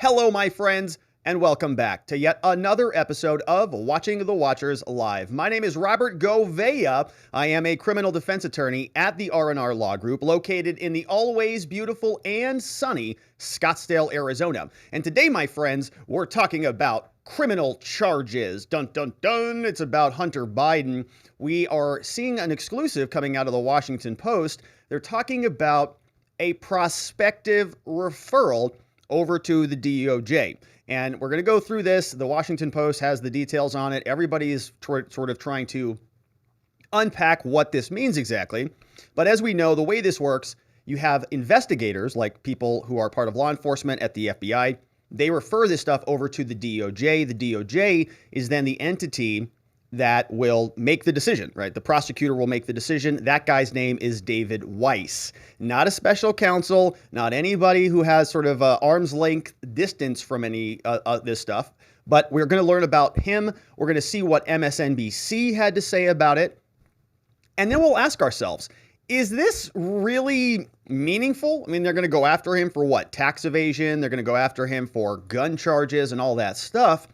Hello, my friends, and welcome back to yet another episode of Watching the Watchers Live. My name is Robert Gouveia. I am a criminal defense attorney at the R&R Law Group, located in the always beautiful and sunny Scottsdale, Arizona. And today, my friends, we're talking about criminal charges. Dun, dun, dun. It's about Hunter Biden. We are seeing an exclusive coming out of the Washington Post. They're talking about a prospective referral over to the DOJ. And we're going to go through this. The Washington Post has the details on it. Everybody is sort of trying to unpack what this means exactly. But as we know, the way this works, you have investigators, like people who are part of law enforcement at the FBI. They refer this stuff over to the DOJ. The DOJ is then the entity that will make the decision, right? The prosecutor will make the decision. That guy's name is David Weiss, not a special counsel, not anybody who has sort of arm's length distance from any this stuff. But we're going to learn about him. We're going to see what MSNBC had to say about it. And then we'll ask ourselves, is this really meaningful? I mean, they're going to go after him for what? Tax evasion. They're going to go after him for gun charges and all that stuff,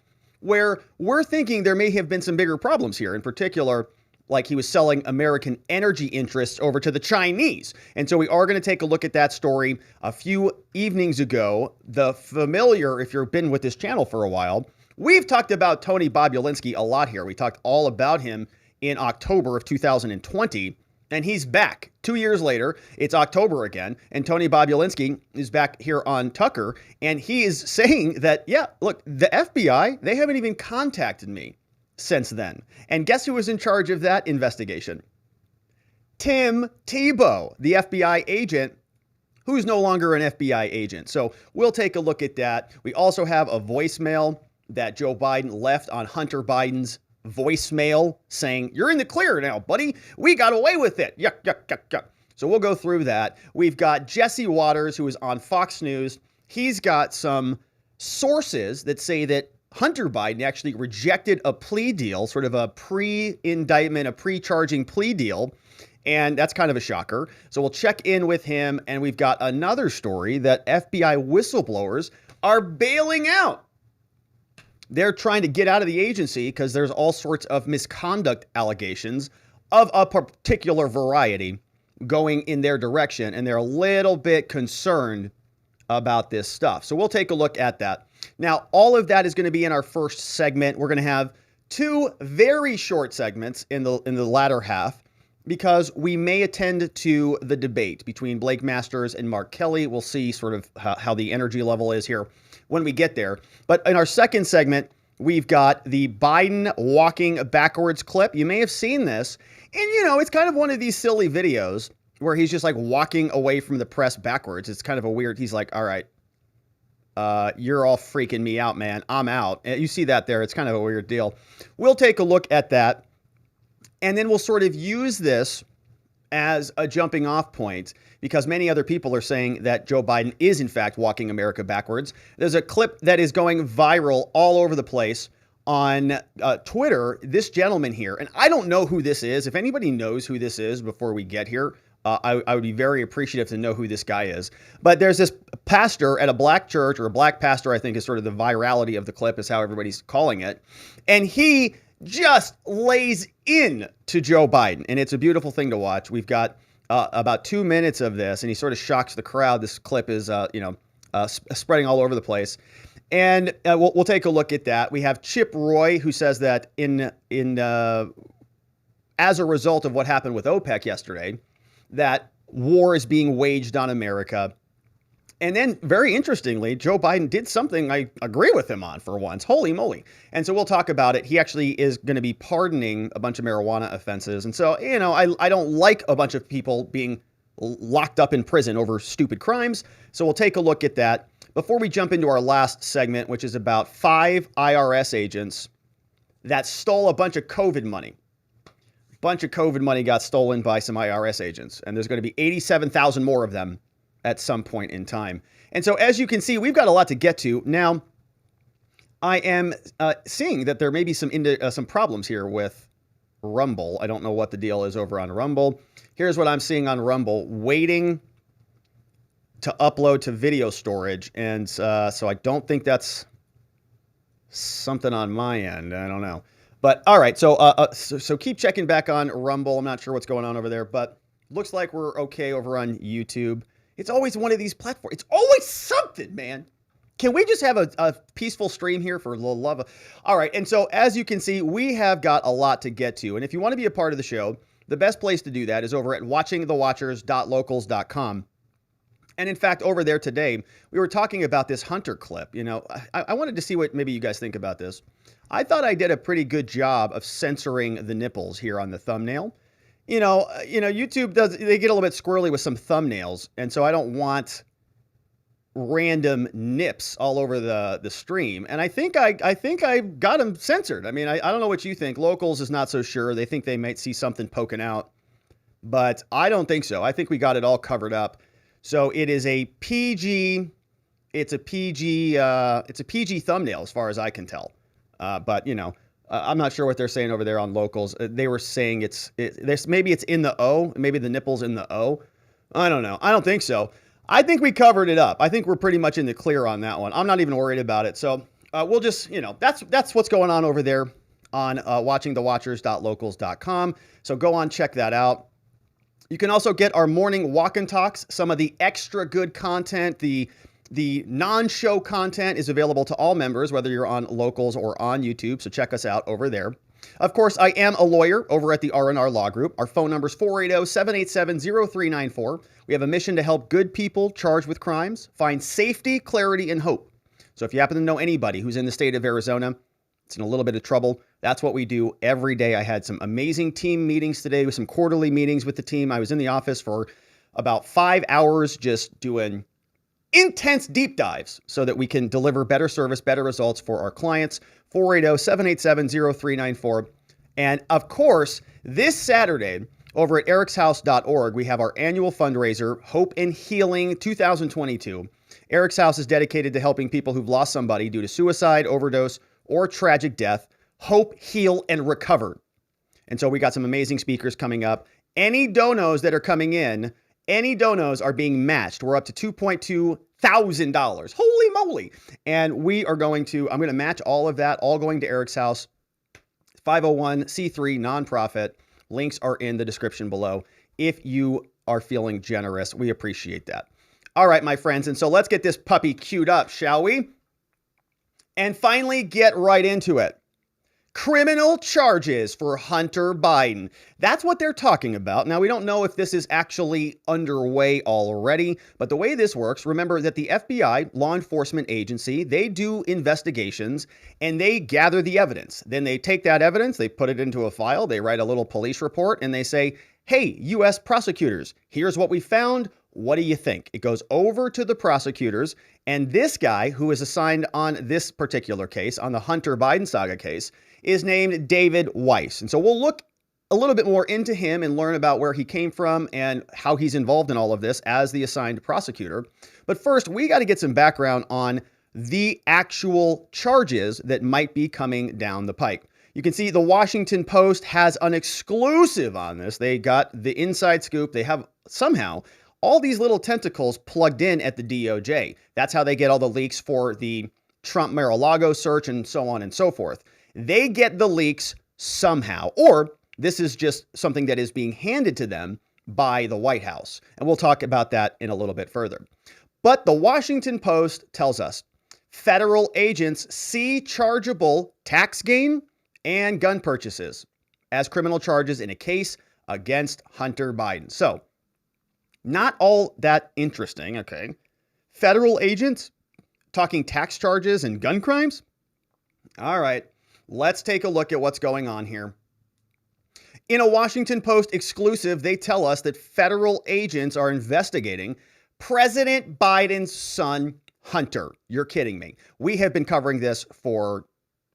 where we're thinking there may have been some bigger problems here. In particular, like he was selling American energy interests over to the Chinese. And so we are going to take a look at that story. A few evenings ago, the familiar, if you've been with this channel for a while, we've talked about Tony Bobulinski a lot here. We talked all about him in October of 2020. And he's back 2 years later. It's October again. And Tony Bobulinski is back here on Tucker. And he is saying that, yeah, look, the FBI, they haven't even contacted me since then. And guess who was in charge of that investigation? Tim Thibault, the FBI agent, who's no longer an FBI agent. So we'll take a look at that. We also have a voicemail that Joe Biden left on Hunter Biden's voicemail saying, "You're in the clear now, buddy. We got away with it. Yuck, yuck, yuck, yuck." So we'll go through that. We've got Jesse Waters, who is on Fox News. He's got some sources that say that Hunter Biden actually rejected a plea deal, sort of a pre-indictment, a pre-charging plea deal. And that's kind of a shocker. So we'll check in with him. And we've got another story that FBI whistleblowers are bailing out. They're trying to get out of the agency because there's all sorts of misconduct allegations of a particular variety going in their direction, and they're a little bit concerned about this stuff. So we'll take a look at that. Now, all of that is going to be in our first segment. We're going to have two very short segments in the latter half because we may attend to the debate between Blake Masters and Mark Kelly. We'll see sort of how the energy level is here when we get there. But in our second segment, we've got the Biden walking backwards clip. You may have seen this. And, you know, it's kind of one of these silly videos where he's just like walking away from the press backwards. It's kind of a weird, he's like, all right, you're all freaking me out, man. I'm out. And you see that there. It's kind of a weird deal. We'll take a look at that. And then we'll sort of use this as a jumping off point because many other people are saying that Joe Biden is in fact walking America backwards. There's a clip that is going viral all over the place on Twitter. This gentleman here, and I don't know who this is. If anybody knows who this is before we get here, I would be very appreciative to know who this guy is. But there's this pastor at a black church, or a black pastor, I think is sort of the virality of the clip is how everybody's calling it. And he just lays in to Joe Biden. And it's a beautiful thing to watch. We've got about 2 minutes of this, and he sort of shocks the crowd. This clip is, spreading all over the place. And we'll take a look at that. We have Chip Roy, who says that as a result of what happened with OPEC yesterday, that war is being waged on America. And then, very interestingly, Joe Biden did something I agree with him on for once. Holy moly. And so we'll talk about it. He actually is going to be pardoning a bunch of marijuana offenses. And so, you know, I don't like a bunch of people being locked up in prison over stupid crimes. So we'll take a look at that. Before we jump into our last segment, which is about 5 IRS agents that stole a bunch of COVID money. A bunch of COVID money got stolen by some IRS agents. And there's going to be 87,000 more of them at some point in time. And so as you can see, we've got a lot to get to. Now, I am seeing that there may be some problems here with Rumble. I don't know what the deal is over on Rumble. Here's what I'm seeing on Rumble. Waiting to upload to video storage. And so I don't think that's something on my end. I don't know. But all right, so keep checking back on Rumble. I'm not sure what's going on over there, but looks like we're okay over on YouTube. It's always one of these platforms. It's always something, man. Can we just have a peaceful stream here for the love of... All right, and so as you can see, we have got a lot to get to. And if you want to be a part of the show, the best place to do that is over at watchingthewatchers.locals.com. And in fact, over there today, we were talking about this Hunter clip. You know, I wanted to see what maybe you guys think about this. I thought I did a pretty good job of censoring the nipples here on the thumbnail. You know, YouTube they get a little bit squirrely with some thumbnails, and so I don't want random nips all over the stream. And I think I got them censored. I mean, I don't know what you think. Locals is not so sure. They think they might see something poking out, but I don't think so. I think we got it all covered up. So it is a PG. It's a PG thumbnail as far as I can tell. But you know, I'm not sure what they're saying over there on locals. They were saying maybe it's in the O, maybe the nipple's in the O. I don't know. I don't think so. I think we covered it up. I think we're pretty much in the clear on that one. I'm not even worried about it. So we'll just, you know, that's what's going on over there on watchingthewatchers.locals.com. So go on, check that out. You can also get our morning walk and talks. Some of the extra good content, the non-show content is available to all members, whether you're on locals or on YouTube. So check us out over there. Of course, I am a lawyer over at the R&R Law Group. Our phone number is 480-787-0394. We have a mission to help good people charged with crimes find safety, clarity, and hope. So if you happen to know anybody who's in the state of Arizona, it's in a little bit of trouble, that's what we do every day. I had some amazing team meetings today with some quarterly meetings with the team. I was in the office for about 5 hours just doing intense deep dives so that we can deliver better service, better results for our clients. 480-787-0394. And of course, this Saturday over at ericshouse.org, we have our annual fundraiser, Hope and Healing 2022. Eric's House is dedicated to helping people who've lost somebody due to suicide, overdose, or tragic death, hope, heal, and recover. And so we got some amazing speakers coming up. Any donos that are coming in, any donos are being matched. We're up to $2,200. Holy moly. And I'm going to match all of that, all going to Eric's House, 501c3 nonprofit. Links are in the description below. If you are feeling generous, we appreciate that. All right, my friends. And so let's get this puppy queued up, shall we? And finally, get right into it. Criminal charges for Hunter Biden. That's what they're talking about. Now, we don't know if this is actually underway already, but the way this works, remember that the FBI, law enforcement agency, they do investigations and they gather the evidence. Then they take that evidence, they put it into a file, they write a little police report, and they say, hey, U.S. prosecutors, here's what we found. What do you think? It goes over to the prosecutors, and this guy who is assigned on this particular case, on the Hunter Biden saga case, is named David Weiss. And so we'll look a little bit more into him and learn about where he came from and how he's involved in all of this as the assigned prosecutor. But first, we got to get some background on the actual charges that might be coming down the pike. You can see the Washington Post has an exclusive on this. They got the inside scoop. They have somehow all these little tentacles plugged in at the DOJ. That's how they get all the leaks for the Trump Mar-a-Lago search and so on and so forth. They get the leaks somehow, or this is just something that is being handed to them by the White House. And we'll talk about that in a little bit further. But the Washington Post tells us federal agents see chargeable tax gain and gun purchases as criminal charges in a case against Hunter Biden. So, not all that interesting, okay? Federal agents talking tax charges and gun crimes? All right, let's take a look at what's going on here. In a Washington Post exclusive, they tell us that federal agents are investigating President Biden's son, Hunter. You're kidding me. We have been covering this for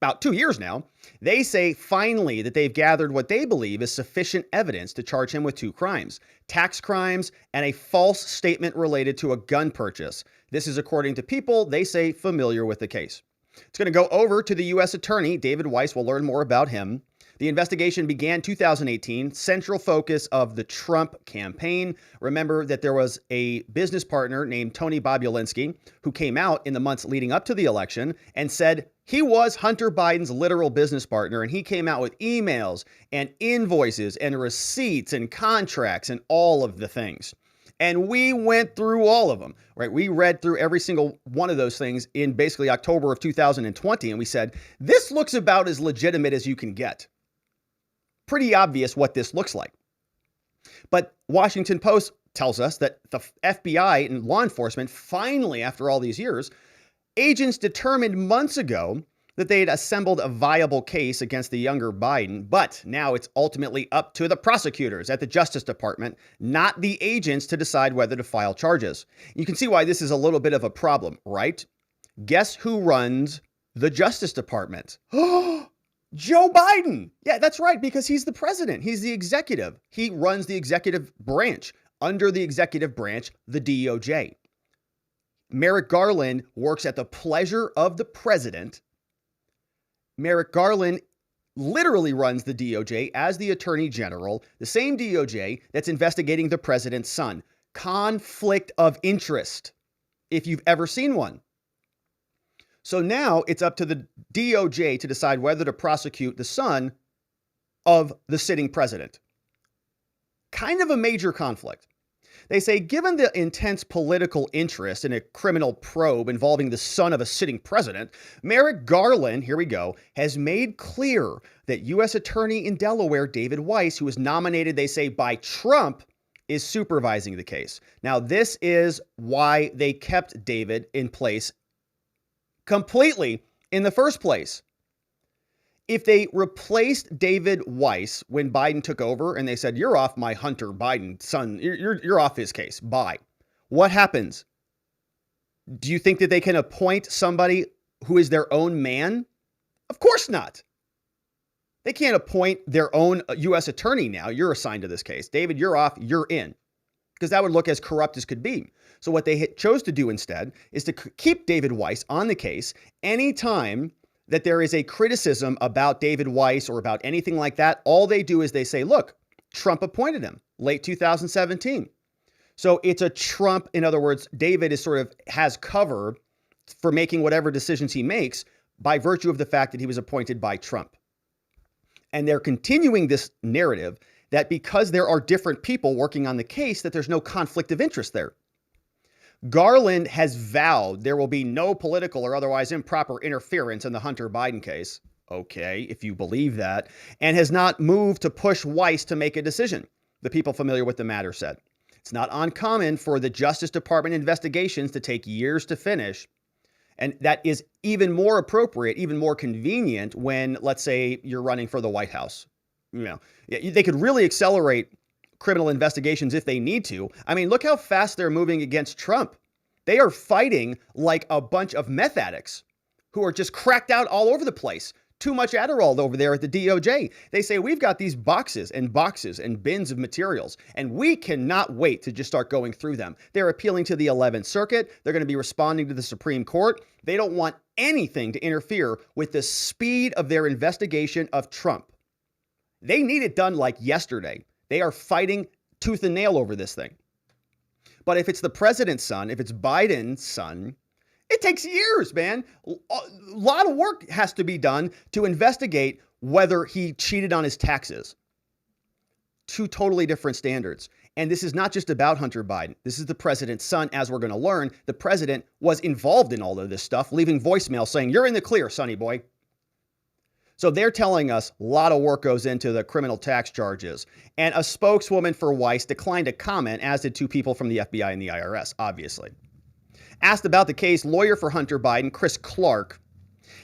about 2 years now. They say finally that they've gathered what they believe is sufficient evidence to charge him with 2 crimes, tax crimes and a false statement related to a gun purchase. This is according to people they say familiar with the case. It's going to go over to the U.S. attorney, David Weiss. We'll learn more about him. The investigation began 2018, central focus of the Trump campaign. Remember that there was a business partner named Tony Bobulinski who came out in the months leading up to the election and said he was Hunter Biden's literal business partner, and he came out with emails and invoices and receipts and contracts and all of the things. And we went through all of them, right? We read through every single one of those things in basically October of 2020, and we said, this looks about as legitimate as you can get. Pretty obvious what this looks like. But Washington Post tells us that the FBI and law enforcement finally, after all these years, agents determined months ago that they had assembled a viable case against the younger Biden, but now it's ultimately up to the prosecutors at the Justice Department, not the agents, to decide whether to file charges. You can see why this is a little bit of a problem, right? Guess who runs the Justice Department? Joe Biden. Yeah, that's right, because he's the president. He's the executive. He runs the executive branch. Under the executive branch, the DOJ. Merrick Garland works at the pleasure of the president. Merrick Garland literally runs the DOJ as the attorney general, the same DOJ that's investigating the president's son. Conflict of interest, if you've ever seen one. So now it's up to the DOJ to decide whether to prosecute the son of the sitting president. Kind of a major conflict. They say, given the intense political interest in a criminal probe involving the son of a sitting president, Merrick Garland, here we go, has made clear that U.S. Attorney in Delaware, David Weiss, who was nominated, they say, by Trump, is supervising the case. Now, this is why they kept David in place completely in the first place. If they replaced David Weiss when Biden took over and they said, you're off my Hunter Biden son, you're off his case, bye. What happens? Do you think that they can appoint somebody who is their own man? Of course not. They can't appoint their own U.S. attorney now. You're assigned to this case. David, you're off, you're in. Because that would look as corrupt as could be. So what they chose to do instead is to keep David Weiss on the case anytime that there is a criticism about David Weiss or about anything like that. All they do is they say, look, Trump appointed him late 2017. So it's a Trump, in other words, David is sort of has cover for making whatever decisions he makes by virtue of the fact that he was appointed by Trump. And they're continuing this narrative that because there are different people working on the case, that there's no conflict of interest there. Garland has vowed there will be no political or otherwise improper interference in the Hunter Biden case. Okay, if you believe that, and has not moved to push Weiss to make a decision, the people familiar with the matter said. It's not uncommon for the Justice Department investigations to take years to finish. And that is even more appropriate, even more convenient when, let's say, you're running for the White House. You know, they could really accelerate criminal investigations if they need to. I mean, look how fast they're moving against Trump. They are fighting like a bunch of meth addicts who are just cracked out all over the place. Too much Adderall over there at the DOJ. They say, we've got these boxes and bins of materials, and we cannot wait to just start going through them. They're appealing to the 11th Circuit. They're going to be responding to the Supreme Court. They don't want anything to interfere with the speed of their investigation of Trump. They need it done like yesterday. They are fighting tooth and nail over this thing. But if it's the president's son, if it's Biden's son, it takes years, man. A lot of work has to be done to investigate whether he cheated on his taxes. Two totally different standards. And this is not just about Hunter Biden. This is the president's son. As we're going to learn, the president was involved in all of this stuff, leaving voicemail saying, you're in the clear, sonny boy. So they're telling us a lot of work goes into the criminal tax charges. And a spokeswoman for Weiss declined to comment, as did two people from the FBI and the IRS, obviously. Asked about the case, lawyer for Hunter Biden, Chris Clark,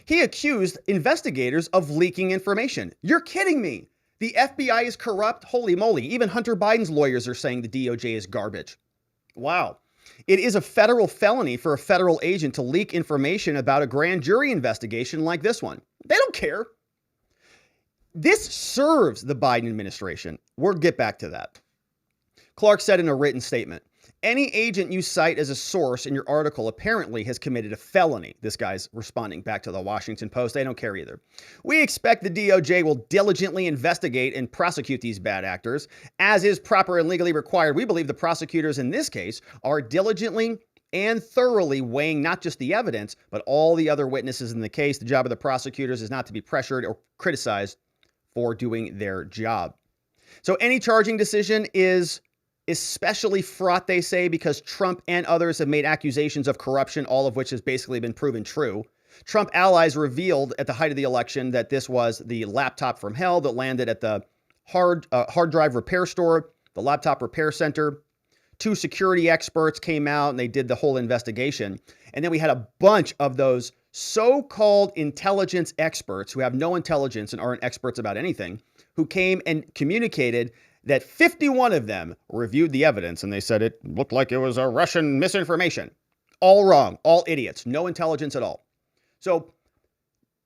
he accused investigators of leaking information. You're kidding me. The FBI is corrupt? Holy moly. Even Hunter Biden's lawyers are saying the DOJ is garbage. Wow. It is a federal felony for a federal agent to leak information about a grand jury investigation like this one. They don't care. This serves the Biden administration. We'll get back to that. Clark said in a written statement, Any agent you cite as a source in your article apparently has committed a felony. This guy's responding back to the Washington Post. They don't care either. We expect the DOJ will diligently investigate and prosecute these bad actors. As is proper and legally required, we believe the prosecutors in this case are diligently and thoroughly weighing not just the evidence, but all the other witnesses in the case. The job of the prosecutors is not to be pressured or criticized for doing their job. So any charging decision is especially fraught, they say, because Trump and others have made accusations of corruption, all of which has basically been proven true. Trump allies revealed at the height of the election that this was the laptop from hell that landed at the hard drive repair store, the laptop repair center. 2 security experts came out and they did the whole investigation. And then we had a bunch of those so-called intelligence experts who have no intelligence and aren't experts about anything, who came and communicated that 51 of them reviewed the evidence and they said it looked like it was a Russian misinformation. All wrong, all idiots, no intelligence at all. So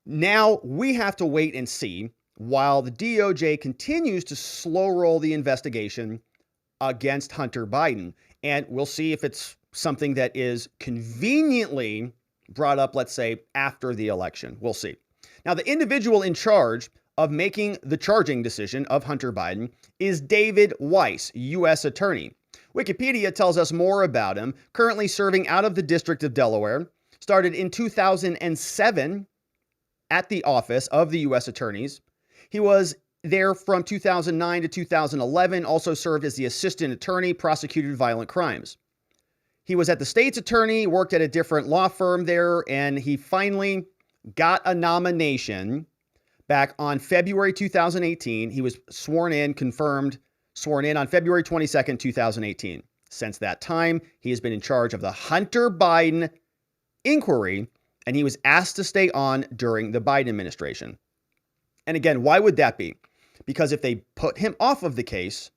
now we have to wait and see while the DOJ continues to slow roll the investigation against Hunter Biden. And we'll see if it's something that is conveniently brought up, let's say, after the election. We'll see. Now, the individual in charge of making the charging decision of Hunter Biden is David Weiss, U.S. attorney. Wikipedia tells us more about him. Currently serving out of the District of Delaware, started in 2007 at the office of the U.S. attorneys. He was there from 2009 to 2011, also served as the assistant attorney, prosecuted violent crimes. He was at the state's attorney, worked at a different law firm there, and he finally got a nomination back on February 2018. He was sworn in on February 22nd, 2018. Since that time, he has been in charge of the Hunter Biden inquiry, and he was asked to stay on during the Biden administration. And again, why would that be? Because if they put him off of the case,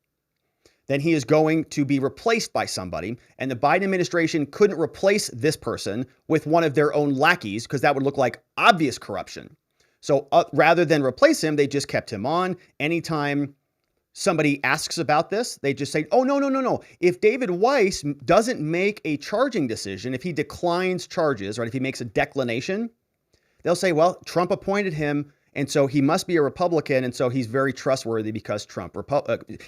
then he is going to be replaced by somebody, and the Biden administration couldn't replace this person with one of their own lackeys because that would look like obvious corruption. So rather than replace him, they just kept him on. Anytime somebody asks about this, they just say, oh, no. If David Weiss doesn't make a charging decision, if he declines charges, right, if he makes a declination, they'll say, well, Trump appointed him, and so he must be a Republican, and so he's very trustworthy because Trump.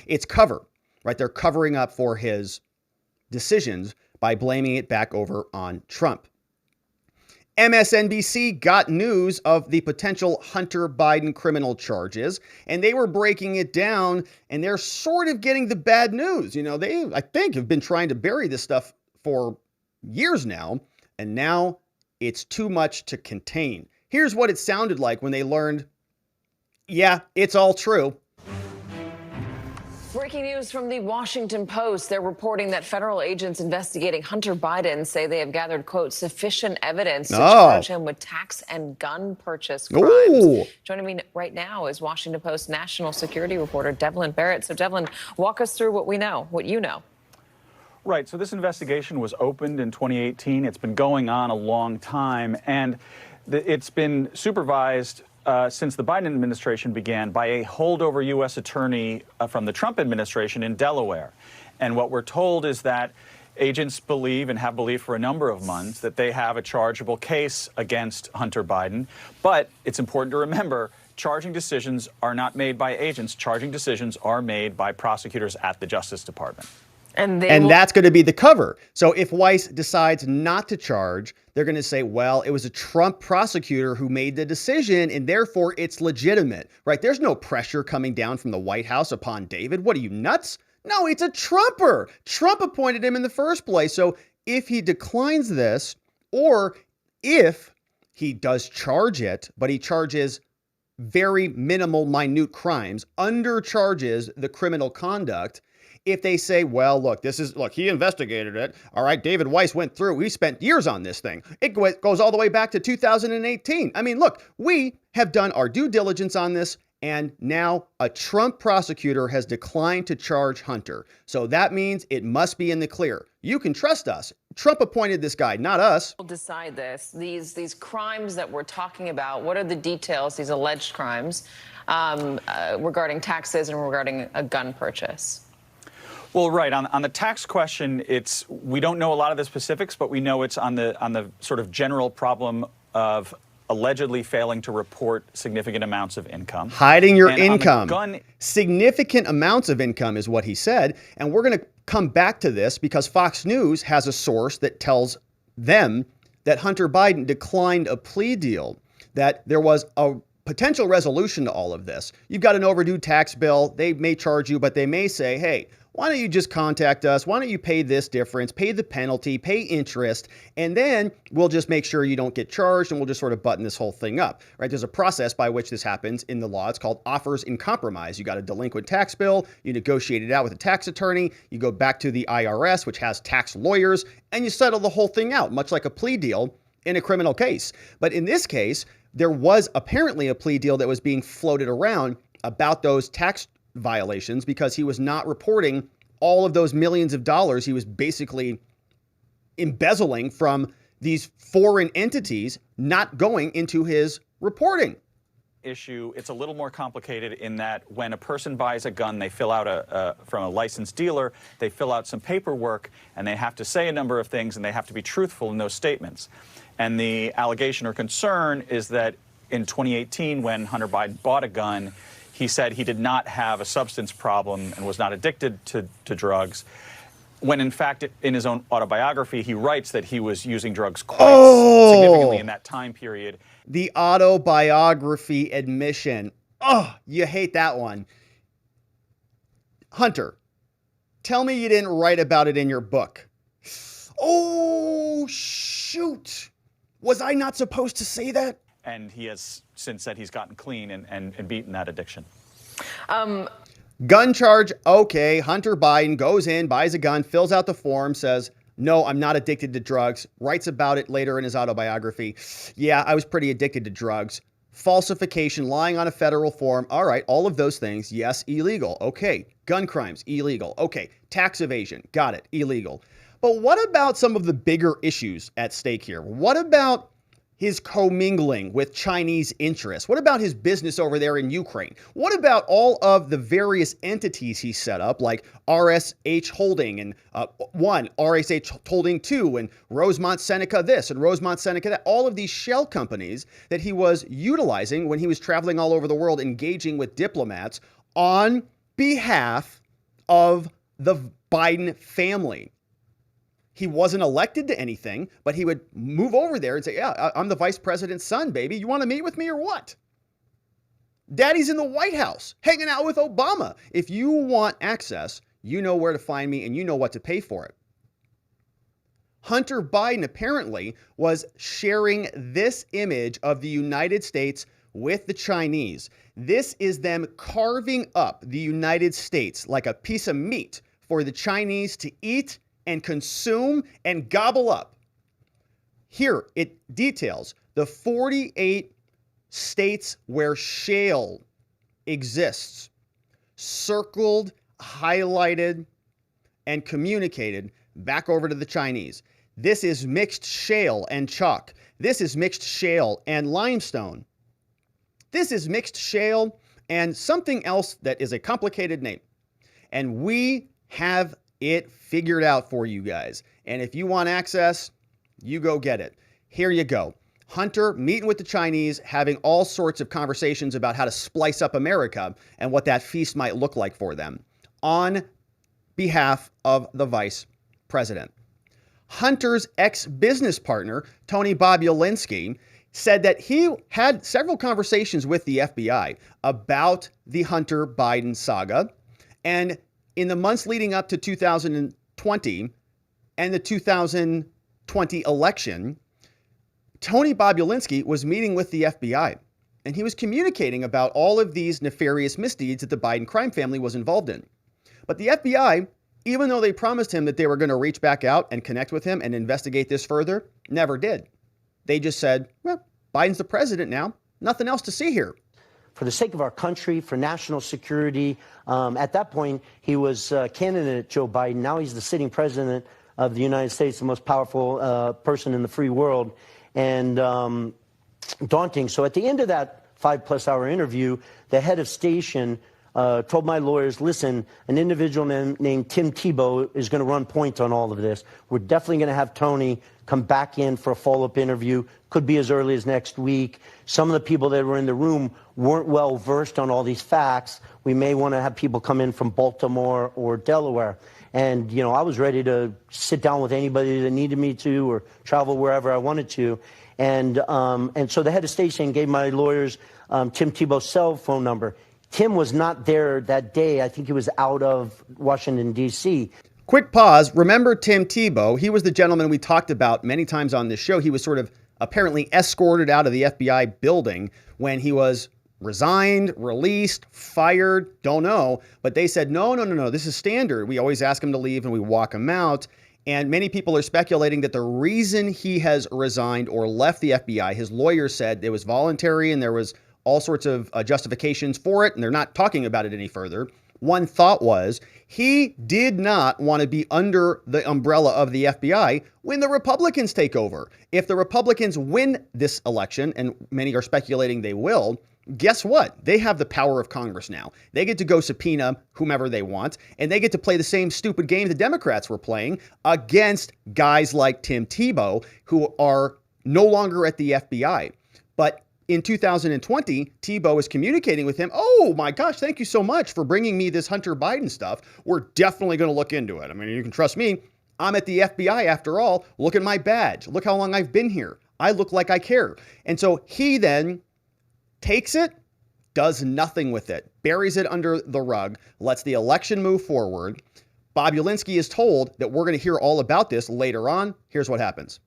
It's cover, right? They're covering up for his decisions by blaming it back over on Trump. MSNBC got news of the potential Hunter Biden criminal charges, and they were breaking it down, and they're sort of getting the bad news. You know, they, I think, have been trying to bury this stuff for years now, and now it's too much to contain. Here's what it sounded like when they learned, yeah, it's all true. Breaking news from the Washington Post. They're reporting that federal agents investigating Hunter Biden say they have gathered, quote, sufficient evidence to charge him with tax and gun purchase crimes. Ooh. Joining me right now is Washington Post national security reporter Devlin Barrett. So, Devlin, walk us through what we know, what you know. Right. So this investigation was opened in 2018. It's been going on a long time, and it's been supervised since the Biden administration began by a holdover U.S. attorney from the Trump administration in Delaware. And what we're told is that agents believe and have believed for a number of months that they have a chargeable case against Hunter Biden. But it's important to remember, charging decisions are not made by agents. Charging decisions are made by prosecutors at the Justice Department. And that's going to be the cover. So if Weiss decides not to charge, they're going to say, well, it was a Trump prosecutor who made the decision, and therefore it's legitimate, right? There's no pressure coming down from the White House upon David. What are you, nuts? No, it's a Trumper. Trump appointed him in the first place. So if he declines this, or if he does charge it, but he charges very minimal, minute crimes, undercharges the criminal conduct, if they say, well, look, he investigated it. All right, David Weiss went through. We spent years on this thing. It goes all the way back to 2018. I mean, look, we have done our due diligence on this, and now a Trump prosecutor has declined to charge Hunter. So that means it must be in the clear. You can trust us. Trump appointed this guy, not us. We'll decide this. These crimes that we're talking about, what are the details, these alleged crimes regarding taxes and regarding a gun purchase? Well, right. On the tax question, we don't know a lot of the specifics, but we know it's on the sort of general problem of allegedly failing to report significant amounts of income. Hiding your income. Significant amounts of income is what he said. And we're going to come back to this because Fox News has a source that tells them that Hunter Biden declined a plea deal, that there was a potential resolution to all of this. You've got an overdue tax bill. They may charge you, but they may say, hey, why don't you just contact us? Why don't you pay this difference, pay the penalty, pay interest, and then we'll just make sure you don't get charged and we'll just sort of button this whole thing up, right? There's a process by which this happens in the law. It's called offers in compromise. You got a delinquent tax bill, you negotiate it out with a tax attorney, you go back to the IRS, which has tax lawyers, and you settle the whole thing out, much like a plea deal in a criminal case. But in this case, there was apparently a plea deal that was being floated around about those tax violations because he was not reporting all of those millions of dollars he was basically embezzling from these foreign entities, not going into his reporting. Issue. It's a little more complicated in that when a person buys a gun, they fill out from a licensed dealer, they fill out some paperwork and they have to say a number of things and they have to be truthful in those statements. And the allegation or concern is that in 2018, when Hunter Biden bought a gun, he said he did not have a substance problem and was not addicted to drugs, when in fact in his own autobiography he writes that he was using drugs quite significantly in that time period. The autobiography admission. Oh, you hate that one. Hunter, tell me you didn't write about it in your book. Oh, shoot. Was I not supposed to say that? And he has since said he's gotten clean and beaten that addiction. Gun charge, okay. Hunter Biden goes in, buys a gun, fills out the form, says, no, I'm not addicted to drugs, writes about it later in his autobiography. Yeah, I was pretty addicted to drugs. Falsification, lying on a federal form. All right, all of those things, yes, illegal. Okay, gun crimes, illegal. Okay, tax evasion, got it, illegal. But what about some of the bigger issues at stake here? What about his commingling with Chinese interests? What about his business over there in Ukraine? What about all of the various entities he set up, like RSH Holding and RSH Holding 2, and Rosemont Seneca this and Rosemont Seneca that? All of these shell companies that he was utilizing when he was traveling all over the world, engaging with diplomats on behalf of the Biden family. He wasn't elected to anything, but he would move over there and say, yeah, I'm the vice president's son, baby. You want to meet with me or what? Daddy's in the White House, hanging out with Obama. If you want access, you know where to find me and you know what to pay for it. Hunter Biden apparently was sharing this image of the United States with the Chinese. This is them carving up the United States like a piece of meat for the Chinese to eat and consume and gobble up. Here it details the 48 states where shale exists, circled, highlighted, and communicated back over to the Chinese. This is mixed shale and chalk. This is mixed shale and limestone. This is mixed shale and something else that is a complicated name. And we have it figured out for you guys. And if you want access, you go get it. Here you go. Hunter meeting with the Chinese, having all sorts of conversations about how to splice up America and what that feast might look like for them on behalf of the vice president. Hunter's ex-business partner, Tony Bobulinski, said that he had several conversations with the FBI about the Hunter Biden saga. And in the months leading up to 2020 and the 2020 election, Tony Bobulinski was meeting with the FBI, and he was communicating about all of these nefarious misdeeds that the Biden crime family was involved in. But the FBI, even though they promised him that they were going to reach back out and connect with him and investigate this further, never did. They just said, well, Biden's the president now. Nothing else to see here. For the sake of our country, for national security. At that point, he was candidate Joe Biden. Now he's the sitting president of the United States, the most powerful person in the free world, and daunting. So at the end of that 5+ hour interview, the head of station told my lawyers, listen, an individual named Tim Thibault is going to run point on all of this. We're definitely going to have Tony come back in for a follow-up interview. Could be as early as next week. Some of the people that were in the room weren't well versed on all these facts. We may want to have people come in from Baltimore or Delaware. And, you know, I was ready to sit down with anybody that needed me to or travel wherever I wanted to. And so the head of station gave my lawyers Tim Thibault's cell phone number. Tim was not there that day. I think he was out of Washington, D.C. Quick pause. Remember Tim Thibault? He was the gentleman we talked about many times on this show. He was sort of apparently escorted out of the FBI building when he was resigned, released, fired, don't know. But they said, no, this is standard. We always ask him to leave and we walk him out. And many people are speculating that the reason he has resigned or left the FBI, his lawyer said it was voluntary and there was all sorts of justifications for it, and they're not talking about it any further. One thought was he did not want to be under the umbrella of the FBI when the Republicans take over. If the Republicans win this election, and many are speculating they will, guess what? They have the power of Congress now. They get to go subpoena whomever they want, and they get to play the same stupid game the Democrats were playing against guys like Tim Thibault, who are no longer at the FBI. But in 2020, Thibault is communicating with him. Oh my gosh, thank you so much for bringing me this Hunter Biden stuff. We're definitely going to look into it. I mean, you can trust me. I'm at the FBI after all. Look at my badge. Look how long I've been here. I look like I care. And so he then takes it, does nothing with it, buries it under the rug, lets the election move forward. Bobulinski is told that we're going to hear all about this later on. Here's what happens.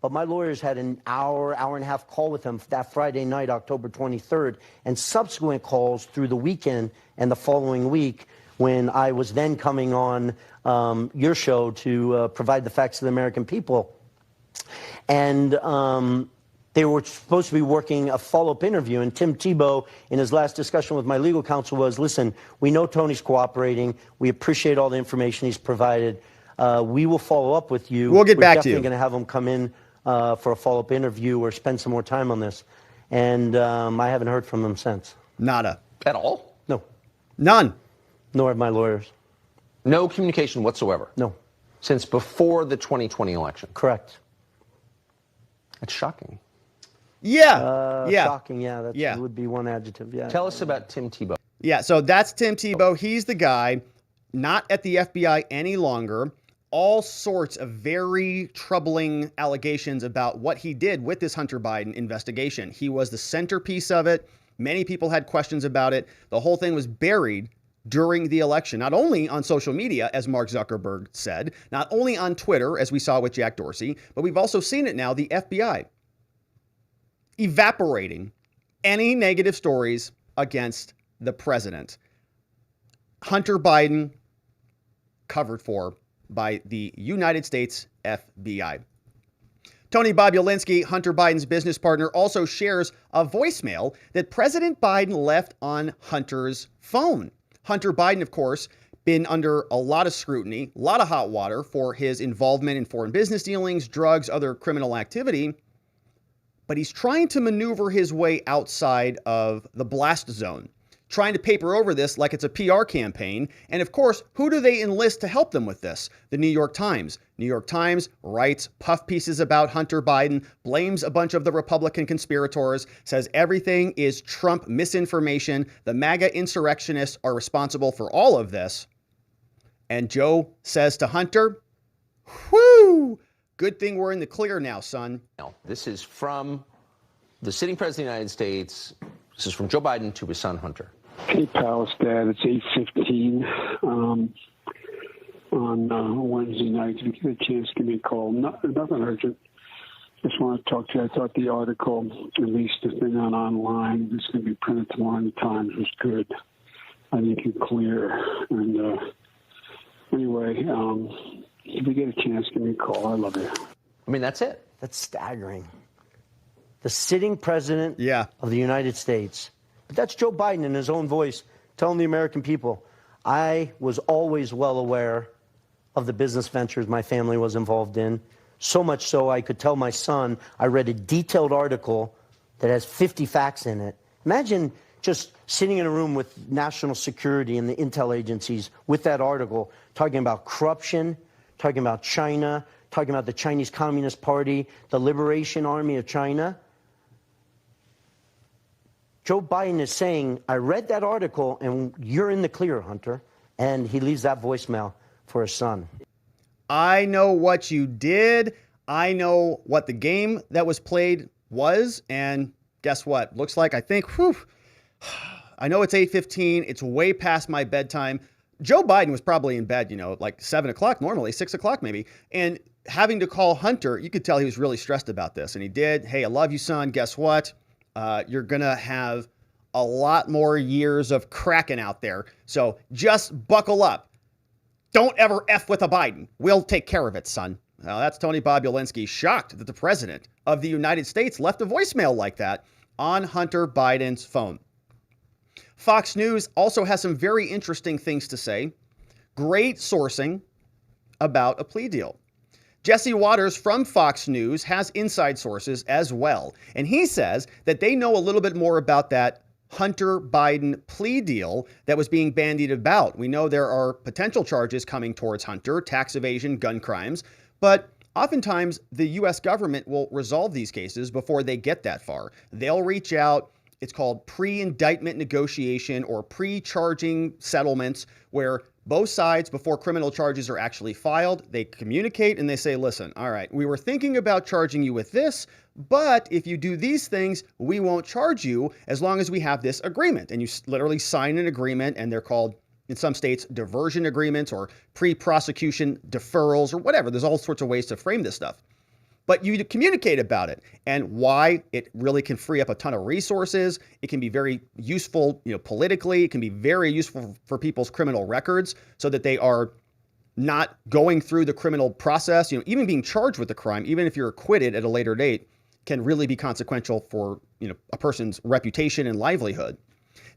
But my lawyers had an hour and a half call with him that Friday night, October 23rd, and subsequent calls through the weekend and the following week when I was then coming on your show to provide the facts to the American people. And they were supposed to be working a follow-up interview. And Tim Thibault, in his last discussion with my legal counsel, was, listen, we know Tony's cooperating. We appreciate all the information he's provided. We will follow up with you. We'll get back to you. We're definitely going to have him come in for a follow-up interview or spend some more time on this. And I haven't heard from them since. Nada. At all? No. None. Nor have my lawyers. No communication whatsoever? No. Since before the 2020 election? Correct. That's shocking. Yeah. Shocking, yeah. That would be one adjective, yeah. Tell us about Tim Thibault. Yeah, so that's Tim Thibault. He's the guy not at the FBI any longer. All sorts of very troubling allegations about what he did with this Hunter Biden investigation. He was the centerpiece of it. Many people had questions about it. The whole thing was buried during the election, not only on social media, as Mark Zuckerberg said, not only on Twitter, as we saw with Jack Dorsey, but we've also seen it now, the FBI evaporating any negative stories against the president. Hunter Biden covered for by the United States FBI. Tony Bobulinski, Hunter Biden's business partner, also shares a voicemail that President Biden left on Hunter's phone. Hunter Biden, of course, been under a lot of scrutiny, a lot of hot water for his involvement in foreign business dealings, drugs, other criminal activity. But he's trying to maneuver his way outside of the blast zone, trying to paper over this like it's a PR campaign. And of course, who do they enlist to help them with this? The New York Times. New York Times writes puff pieces about Hunter Biden, blames a bunch of the Republican conspirators, says everything is Trump misinformation. The MAGA insurrectionists are responsible for all of this. And Joe says to Hunter, whew, good thing we're in the clear now, son. This is from the sitting president of the United States. This is from Joe Biden to his son, Hunter. Hey, pal, Dad. It's 8:15 on Wednesday night. If you get a chance, give me a call. Nothing urgent. Just want to talk to you. I thought the article, at least the thing online, that's going to be printed tomorrow in the Times, was good. I think it's clear. And anyway, if you get a chance, give me a call. I love you. I mean, that's it. That's staggering. The sitting president of the United States. But that's Joe Biden in his own voice telling the American people, I was always well aware of the business ventures my family was involved in, so much so I could tell my son I read a detailed article that has 50 facts in it. Imagine just sitting in a room with national security and the intel agencies with that article, talking about corruption, talking about China, talking about the Chinese Communist Party, the Liberation Army of China. Joe Biden is saying, I read that article and you're in the clear, Hunter. And he leaves that voicemail for his son. I know what you did. I know what the game that was played was. And guess what? Looks like, I think, I know it's 8:15. It's way past my bedtime. Joe Biden was probably in bed, like 7 o'clock normally, 6 o'clock maybe. And having to call Hunter, you could tell he was really stressed about this. And he did. Hey, I love you, son. Guess what? You're going to have a lot more years of cracking out there. So just buckle up. Don't ever F with a Biden. We'll take care of it, son. Now, that's Tony Bobulinski, shocked that the president of the United States left a voicemail like that on Hunter Biden's phone. Fox News also has some very interesting things to say. Great sourcing about a plea deal. Jesse Waters from Fox News has inside sources as well. And he says that they know a little bit more about that Hunter Biden plea deal that was being bandied about. We know there are potential charges coming towards Hunter, tax evasion, gun crimes, but oftentimes the U.S. government will resolve these cases before they get that far. They'll reach out. It's called pre-indictment negotiation or pre-charging settlements, where both sides, before criminal charges are actually filed, they communicate and they say, listen, all right, we were thinking about charging you with this, but if you do these things, we won't charge you as long as we have this agreement. And you literally sign an agreement, and they're called, in some states, diversion agreements or pre-prosecution deferrals or whatever. There's all sorts of ways to frame this stuff. But you communicate about it and why it really can free up a ton of resources. It can be very useful, politically. It can be very useful for people's criminal records so that they are not going through the criminal process. Even being charged with the crime, even if you're acquitted at a later date, can really be consequential for, a person's reputation and livelihood.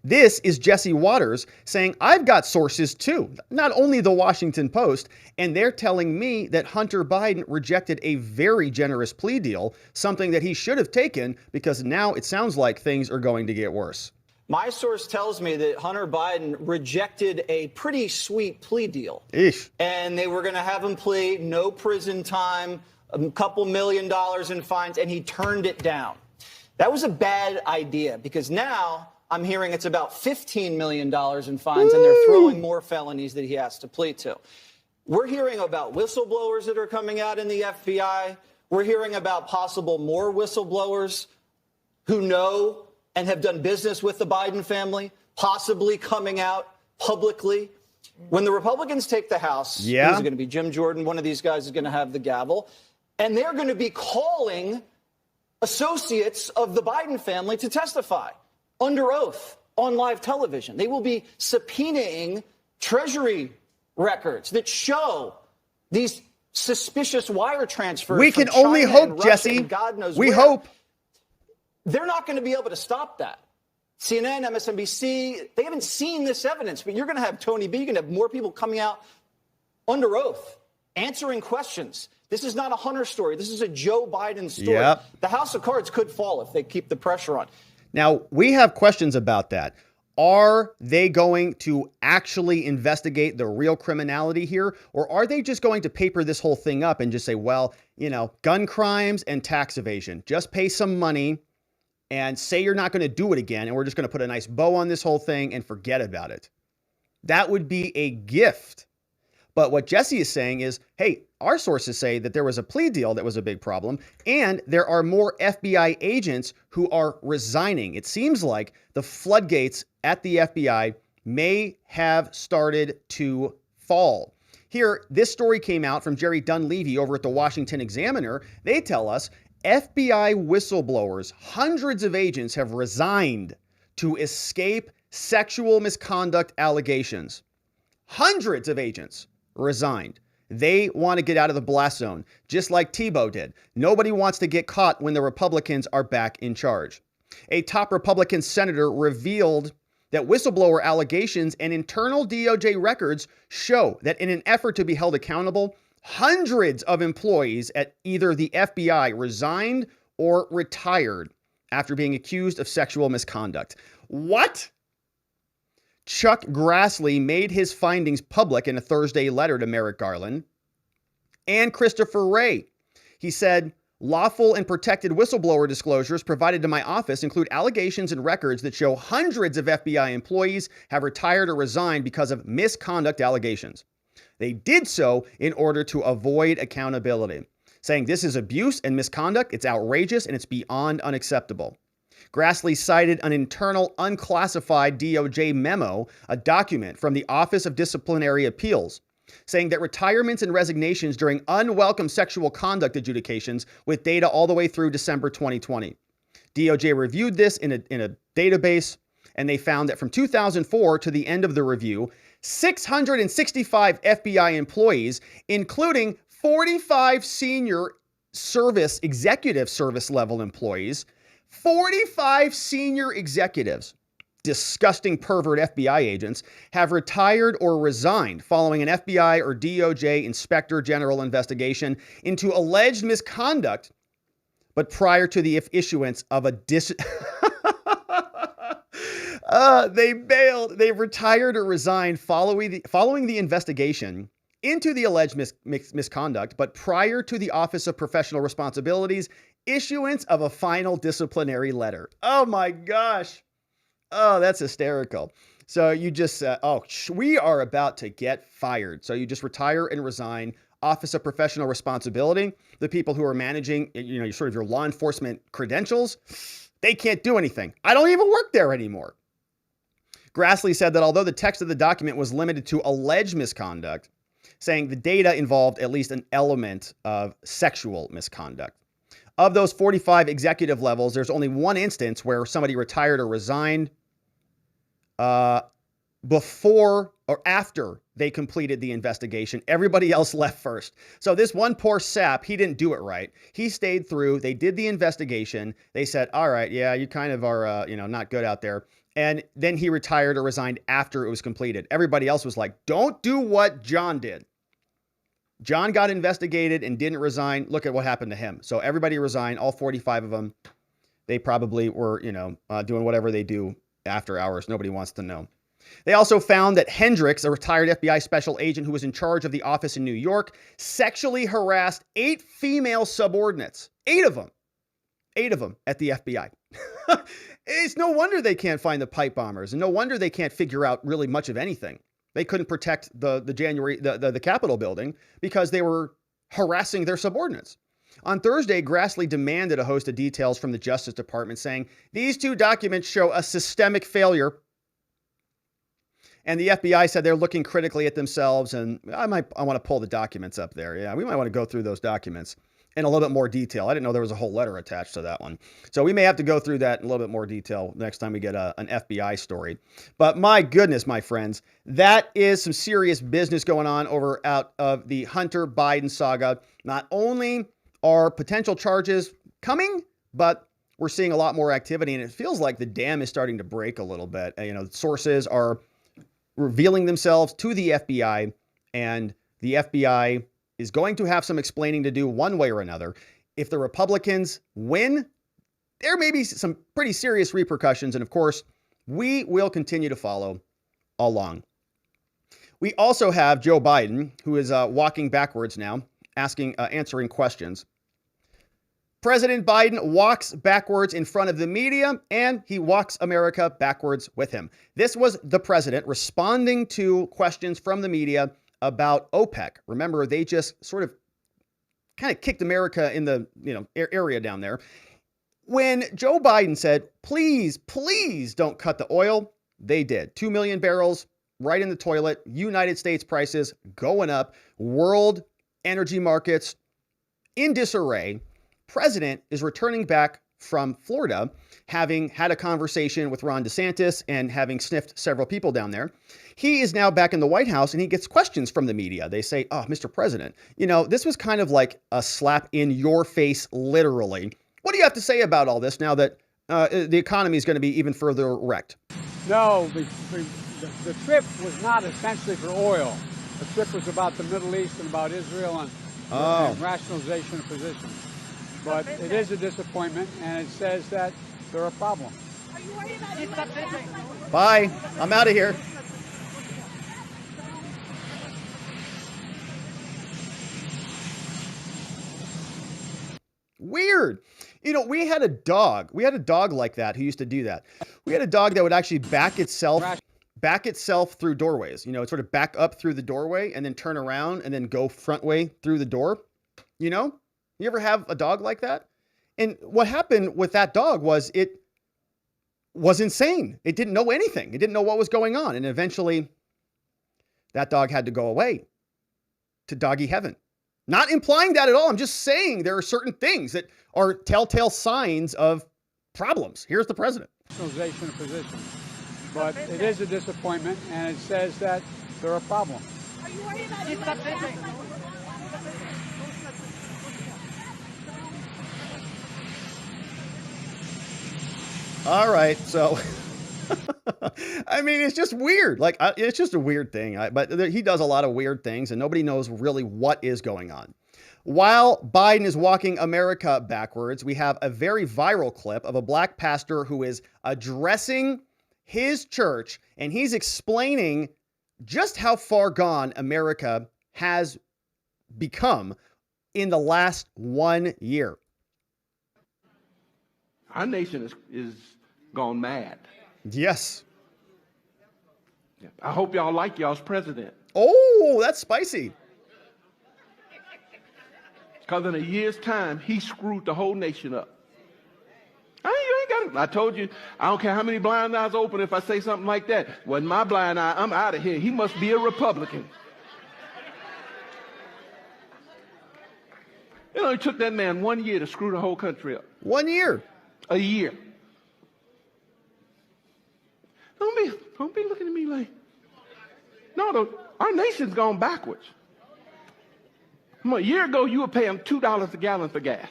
This is Jesse Waters saying, I've got sources too, not only the Washington Post, and they're telling me that Hunter Biden rejected a very generous plea deal, something that he should have taken because now it sounds like things are going to get worse. My source tells me that Hunter Biden rejected a pretty sweet plea deal. Eesh. And they were going to have him plead no prison time, a couple $1 million in fines, and he turned it down. That was a bad idea because now I'm hearing it's about $15 million in fines, and they're throwing more felonies that he has to plead to. We're hearing about whistleblowers that are coming out in the FBI. We're hearing about possible more whistleblowers who know and have done business with the Biden family, possibly coming out publicly. When the Republicans take the House, who's going to be Jim Jordan, one of these guys is going to have the gavel, and they're going to be calling associates of the Biden family to testify under oath on live television. They will be subpoenaing Treasury records that show these suspicious wire transfers. We can only hope, Jesse. God knows we where. hope. They're not going to be able to stop that. CNN, MSNBC, they haven't seen this evidence, but you're going to have Tony B. You're going to have more people coming out under oath, answering questions. This is not a Hunter story. This is a Joe Biden story. Yep. The House of Cards could fall if they keep the pressure on. Now, we have questions about that. Are they going to actually investigate the real criminality here? Or are they just going to paper this whole thing up and just say, well, gun crimes and tax evasion, just pay some money and say you're not going to do it again, and we're just going to put a nice bow on this whole thing and forget about it? That would be a gift. But what Jesse is saying is, hey, our sources say that there was a plea deal that was a big problem, and there are more FBI agents who are resigning. It seems like the floodgates at the FBI may have started to fall. Here, this story came out from Jerry Dunleavy over at the Washington Examiner. They tell us FBI whistleblowers, hundreds of agents have resigned to escape sexual misconduct allegations. Hundreds of agents resigned. They want to get out of the blast zone, just like Thibault did. Nobody wants to get caught when the Republicans are back in charge. A top Republican senator revealed that whistleblower allegations and internal DOJ records show that in an effort to be held accountable, hundreds of employees at either the FBI resigned or retired. after being accused of sexual misconduct. What? Chuck Grassley made his findings public in a Thursday letter to Merrick Garland and Christopher Wray. He said, lawful and protected whistleblower disclosures provided to my office include allegations and records that show hundreds of FBI employees have retired or resigned because of misconduct allegations. They did so in order to avoid accountability, saying this is abuse and misconduct, it's outrageous, and it's beyond unacceptable. Grassley cited an internal unclassified DOJ memo, a document from the Office of Disciplinary Appeals, saying that retirements and resignations during unwelcome sexual conduct adjudications with data all the way through December 2020. DOJ reviewed this in a database, and they found that from 2004 to the end of the review, 665 FBI employees, including 45 senior service, executive service level employees, 45 senior executives, disgusting pervert FBI agents, have retired or resigned following an FBI or DOJ Inspector General investigation into alleged misconduct, but prior to the issuance of a they bailed. They retired or resigned following the investigation into the alleged misconduct, but prior to the Office of Professional Responsibilities issuance of a final disciplinary letter. Oh my gosh. Oh, that's hysterical. So you just, we are about to get fired. So you just retire and resign. Office of Professional Responsibility, the people who are managing, sort of your law enforcement credentials, they can't do anything. I don't even work there anymore. Grassley said that although the text of the document was limited to alleged misconduct, saying the data involved at least an element of sexual misconduct. Of those 45 executive levels, there's only one instance where somebody retired or resigned before or after they completed the investigation. Everybody else left first. So this one poor sap, he didn't do it right. He stayed through. They did the investigation. They said, all right, yeah, you kind of are, not good out there. And then he retired or resigned after it was completed. Everybody else was like, don't do what John did. John got investigated and didn't resign. Look at what happened to him. So everybody resigned, all 45 of them. They probably were, doing whatever they do after hours. Nobody wants to know. They also found that Hendricks, a retired FBI special agent who was in charge of the office in New York, sexually harassed 8 female subordinates. 8 of them at the FBI. It's no wonder they can't find the pipe bombers, and no wonder they can't figure out really much of anything. They couldn't protect the Capitol building because they were harassing their subordinates. On Thursday, Grassley demanded a host of details from the Justice Department, saying these 2 documents show a systemic failure. And the FBI said they're looking critically at themselves, and I want to pull the documents up there. Yeah, we might want to go through those documents in a little bit more detail. I didn't know there was a whole letter attached to that one. So we may have to go through that in a little bit more detail next time we get an FBI story. But my goodness, my friends, that is some serious business going on out of the Hunter Biden saga. Not only are potential charges coming, but we're seeing a lot more activity, and it feels like the dam is starting to break a little bit. Sources are revealing themselves to the FBI, and the FBI is going to have some explaining to do one way or another. If the Republicans win, there may be some pretty serious repercussions, and of course, we will continue to follow along. We also have Joe Biden, who is walking backwards now, answering questions. President Biden walks backwards in front of the media, and he walks America backwards with him. This was the president responding to questions from the media about OPEC. Remember, they just sort of kind of kicked America in the area down there. When Joe Biden said, please don't cut the oil, they did. 2 million barrels right in the toilet. United States prices going up. World energy markets in disarray. President is returning back from Florida, having had a conversation with Ron DeSantis and having sniffed several people down there. He is now back in the White House, and he gets questions from the media. They say, oh, Mr. President, this was kind of like a slap in your face, literally. What do you have to say about all this now that the economy is going to be even further wrecked? No, the trip was not essentially for oil. The trip was about the Middle East and about Israel and rationalization of positions. But it is a disappointment, and it says that they're a problem. Bye. I'm out of here. Weird. You know, we had a dog. We had a dog like that who used to do that. We had a dog that would actually back itself through doorways. You know, it sort of back up through the doorway and then turn around and then go front way through the door. You know, you ever have a dog like that? And what happened with that dog was it was insane. It didn't know anything. It didn't know what was going on. And eventually that dog had to go away to doggy heaven. Not implying that at all. I'm just saying there are certain things that are telltale signs of problems. Here's the president. Personalization of positions. But it is a disappointment, and it says that they're a problem. Are you worried about All right, so I mean, it's just weird. Like, it's just a weird thing. But he does a lot of weird things, and nobody knows really what is going on. While Biden is walking America backwards, we have a very viral clip of a black pastor who is addressing his church, and he's explaining just how far gone America has become in the last 1 year. Our nation is gone mad. Yes. I hope y'all like y'all's president. Oh, that's spicy. Because in a year's time, he screwed the whole nation up. You ain't got it. I told you, I don't care how many blind eyes open if I say something like that. Wasn't my blind eye. I'm out of here. He must be a Republican. You know, it took that man 1 year to screw the whole country up. 1 year. A year. Don't be looking at me like, no, our nation's gone backwards. A year ago, you were paying $2 a gallon for gas.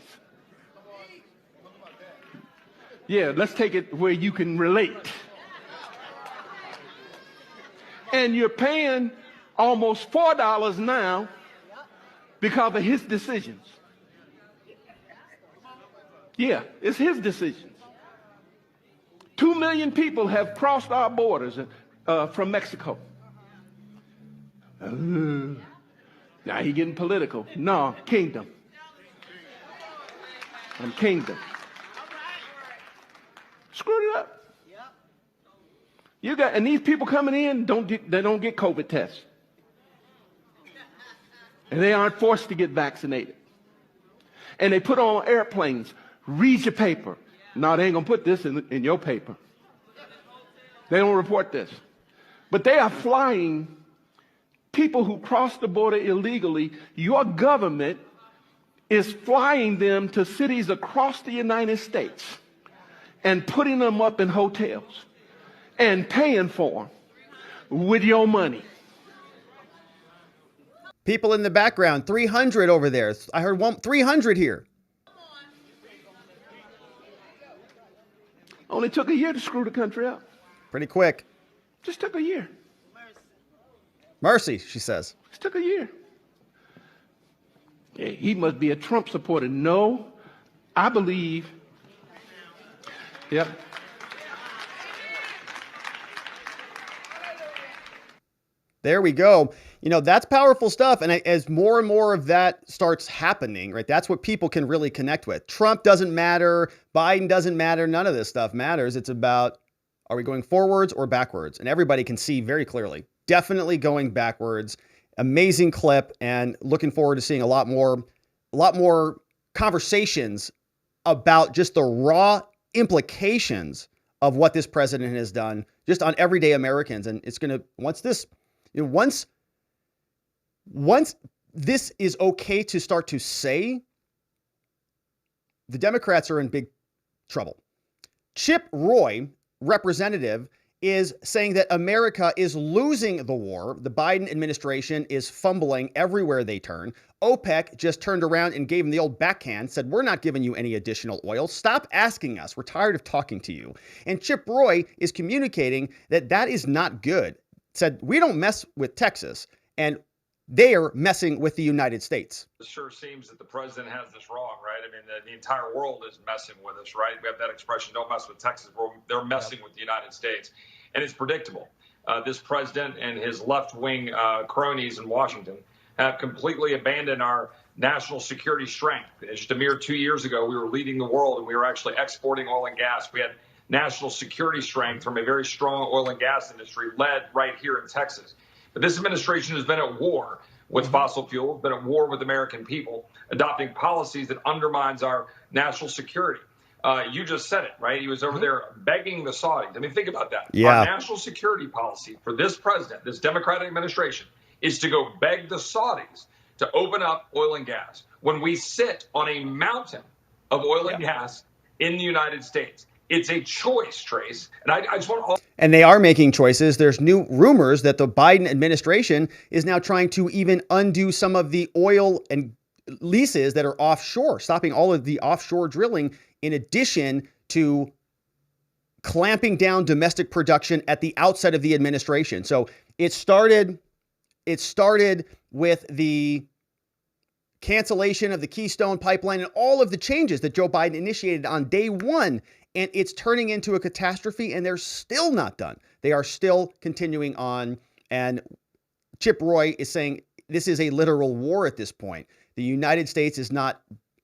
Yeah, let's take it where you can relate. And you're paying almost $4 now because of his decisions. Yeah, it's his decisions. 2 million people have crossed our borders from Mexico. Now he getting political. No, kingdom. I'm kingdom. Screwed it up. And these people coming in they don't get COVID tests. And they aren't forced to get vaccinated. And they put on airplanes, read your paper. No, they ain't gonna put this in your paper. They don't report this. But they are flying people who cross the border illegally. Your government is flying them to cities across the United States and putting them up in hotels and paying for them with your money. People in the background, 300 over there. I heard 300 here. Only took a year to screw the country up. Pretty quick. Just took a year. Mercy, she says. Just took a year. Yeah, he must be a Trump supporter. No, I believe. Yep. There we go. You know, that's powerful stuff. And as more and more of that starts happening, right, that's what people can really connect with. Trump doesn't matter. Biden doesn't matter. None of this stuff matters. It's about, are we going forwards or backwards? And everybody can see very clearly. Definitely going backwards. Amazing clip, and looking forward to seeing a lot more conversations about just the raw implications of what this president has done just on everyday Americans. And it's going to, once this is okay to start to say, the Democrats are in big trouble. Chip Roy, representative, is saying that America is losing the war. The Biden administration is fumbling everywhere they turn. OPEC just turned around and gave him the old backhand, said, we're not giving you any additional oil. Stop asking us. We're tired of talking to you. And Chip Roy is communicating that that is not good. Said, we don't mess with Texas. And they are messing with the United States. It sure seems that the president has this wrong, right? I mean, the entire world is messing with us, right? We have that expression, don't mess with Texas. They're messing with the United States. And it's predictable. This president and his left-wing cronies in Washington have completely abandoned our national security strength. Just a mere 2 years ago, we were leading the world, and we were actually exporting oil and gas. We had national security strength from a very strong oil and gas industry led right here in Texas. But this administration has been at war with fossil fuel, been at war with American people, adopting policies that undermines our national security. You just said it, right? He was over there begging the Saudis. I mean, think about that. Yeah. Our national security policy for this president, this Democratic administration, is to go beg the Saudis to open up oil and gas when we sit on a mountain of oil and gas in the United States. It's a choice, Trace. And I just want to... And they are making choices. There's new rumors that the Biden administration is now trying to even undo some of the oil and leases that are offshore, stopping all of the offshore drilling, in addition to clamping down domestic production at the outset of the administration. So it started with the cancellation of the Keystone Pipeline and all of the changes that Joe Biden initiated on day one. And it's turning into a catastrophe, and they're still not done. They are still continuing on. And Chip Roy is saying this is a literal war at this point. The United States is not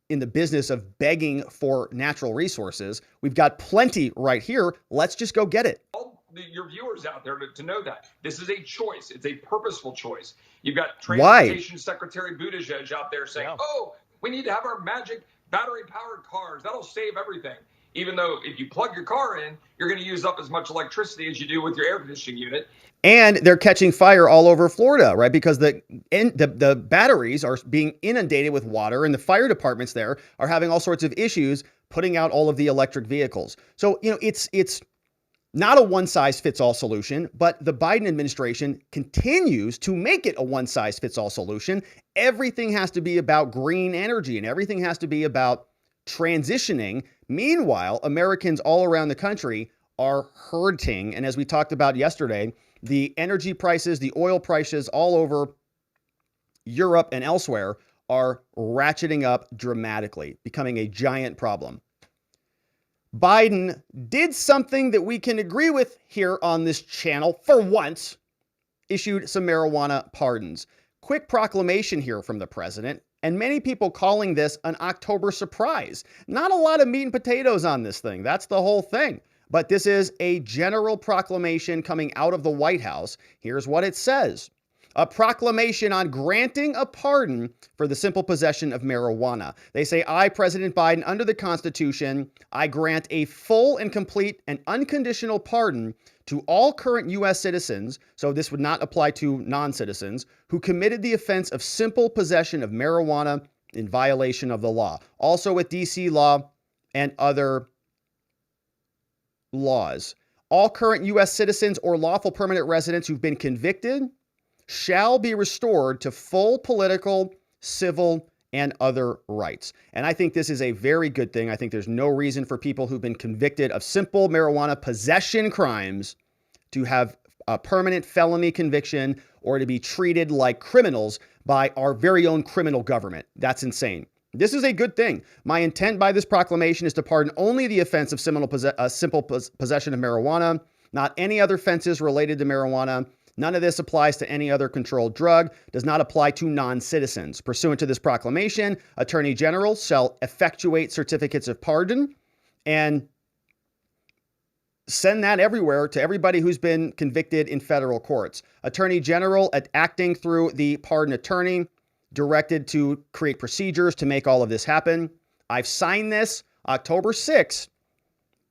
in the business of begging for natural resources. We've got plenty right here. Let's just go get it. Your viewers out there to know that this is a choice. It's a purposeful choice. You've got Transportation Secretary Buttigieg out there saying, oh, we need to have our magic battery-powered cars. That'll save everything. Even though if you plug your car in, you're going to use up as much electricity as you do with your air conditioning unit. And they're catching fire all over Florida, right? Because the batteries are being inundated with water, and the fire departments there are having all sorts of issues putting out all of the electric vehicles. So, it's not a one-size-fits-all solution, but the Biden administration continues to make it a one-size-fits-all solution. Everything has to be about green energy, and everything has to be about transitioning. Meanwhile, Americans all around the country are hurting. And as we talked about yesterday, the energy prices, the oil prices all over Europe and elsewhere are ratcheting up dramatically, becoming a giant problem. Biden did something that we can agree with here on this channel for once, issued some marijuana pardons. Quick proclamation here from the president, and many people calling this an October surprise. Not a lot of meat and potatoes on this thing. That's the whole thing. But this is a general proclamation coming out of the White House. Here's what it says. A proclamation on granting a pardon for the simple possession of marijuana. They say, I, President Biden, under the Constitution, I grant a full and complete and unconditional pardon to all current U.S. citizens, so this would not apply to non-citizens, who committed the offense of simple possession of marijuana in violation of the law. Also with D.C. law and other laws. All current U.S. citizens or lawful permanent residents who've been convicted shall be restored to full political, civil, and other rights. And I think this is a very good thing. I think there's no reason for people who've been convicted of simple marijuana possession crimes to have a permanent felony conviction or to be treated like criminals by our very own criminal government. That's insane. This is a good thing. My intent by this proclamation is to pardon only the offense of simple possession of marijuana, not any other offenses related to marijuana. None of this applies to any other controlled drug, does not apply to non-citizens. Pursuant to this proclamation, Attorney General shall effectuate certificates of pardon and send that everywhere to everybody who's been convicted in federal courts. Attorney General, acting through the pardon attorney, directed to create procedures to make all of this happen. I've signed this October 6th,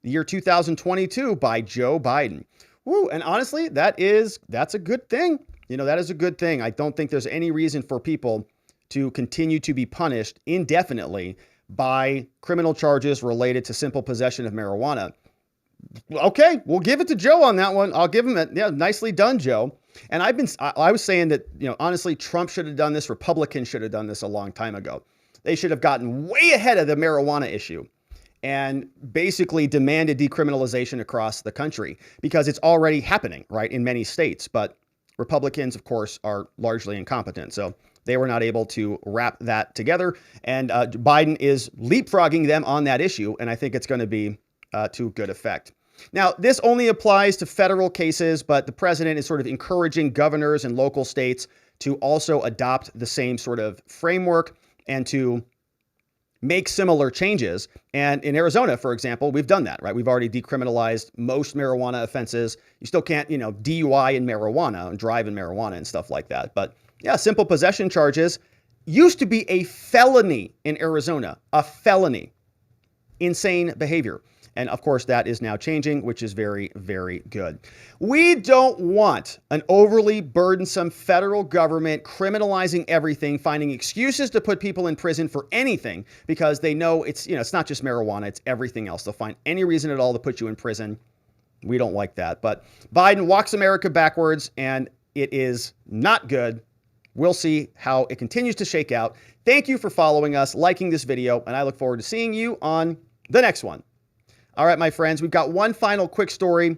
the year 2022 by Joe Biden. Woo, and honestly, that's a good thing. That is a good thing. I don't think there's any reason for people to continue to be punished indefinitely by criminal charges related to simple possession of marijuana. Okay, we'll give it to Joe on that one. I'll give him nicely done, Joe. And I was saying that, honestly, Trump should have done this. Republicans should have done this a long time ago. They should have gotten way ahead of the marijuana issue and basically demanded decriminalization across the country because it's already happening, right, in many states. But Republicans, of course, are largely incompetent. So they were not able to wrap that together. And Biden is leapfrogging them on that issue. And I think it's going to be to good effect. Now, this only applies to federal cases, but the president is sort of encouraging governors and local states to also adopt the same sort of framework and to make similar changes. And in Arizona, for example, we've done that, right? We've already decriminalized most marijuana offenses. You still can't, DUI in marijuana and drive in marijuana and stuff like that. But yeah, simple possession charges used to be a felony in Arizona, a felony. Insane behavior. And of course, that is now changing, which is very, very good. We don't want an overly burdensome federal government criminalizing everything, finding excuses to put people in prison for anything because they know it's not just marijuana, it's everything else. They'll find any reason at all to put you in prison. We don't like that. But Biden walks America backwards, and it is not good. We'll see how it continues to shake out. Thank you for following us, liking this video, and I look forward to seeing you on the next one. All right, my friends, we've got one final quick story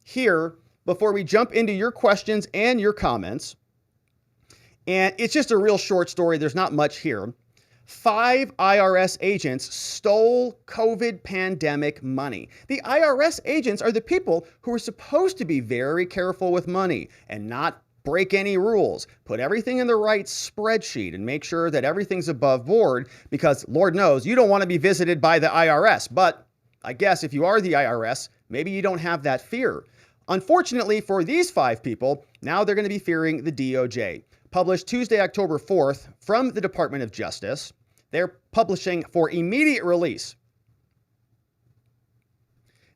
here before we jump into your questions and your comments. And it's just a real short story. There's not much here. 5 IRS agents stole COVID pandemic money. The IRS agents are the people who are supposed to be very careful with money and not break any rules, put everything in the right spreadsheet and make sure that everything's above board because Lord knows you don't want to be visited by the IRS. But I guess if you are the IRS, maybe you don't have that fear. Unfortunately for these 5 people, now they're going to be fearing the DOJ. Published Tuesday, October 4th from the Department of Justice. They're publishing for immediate release.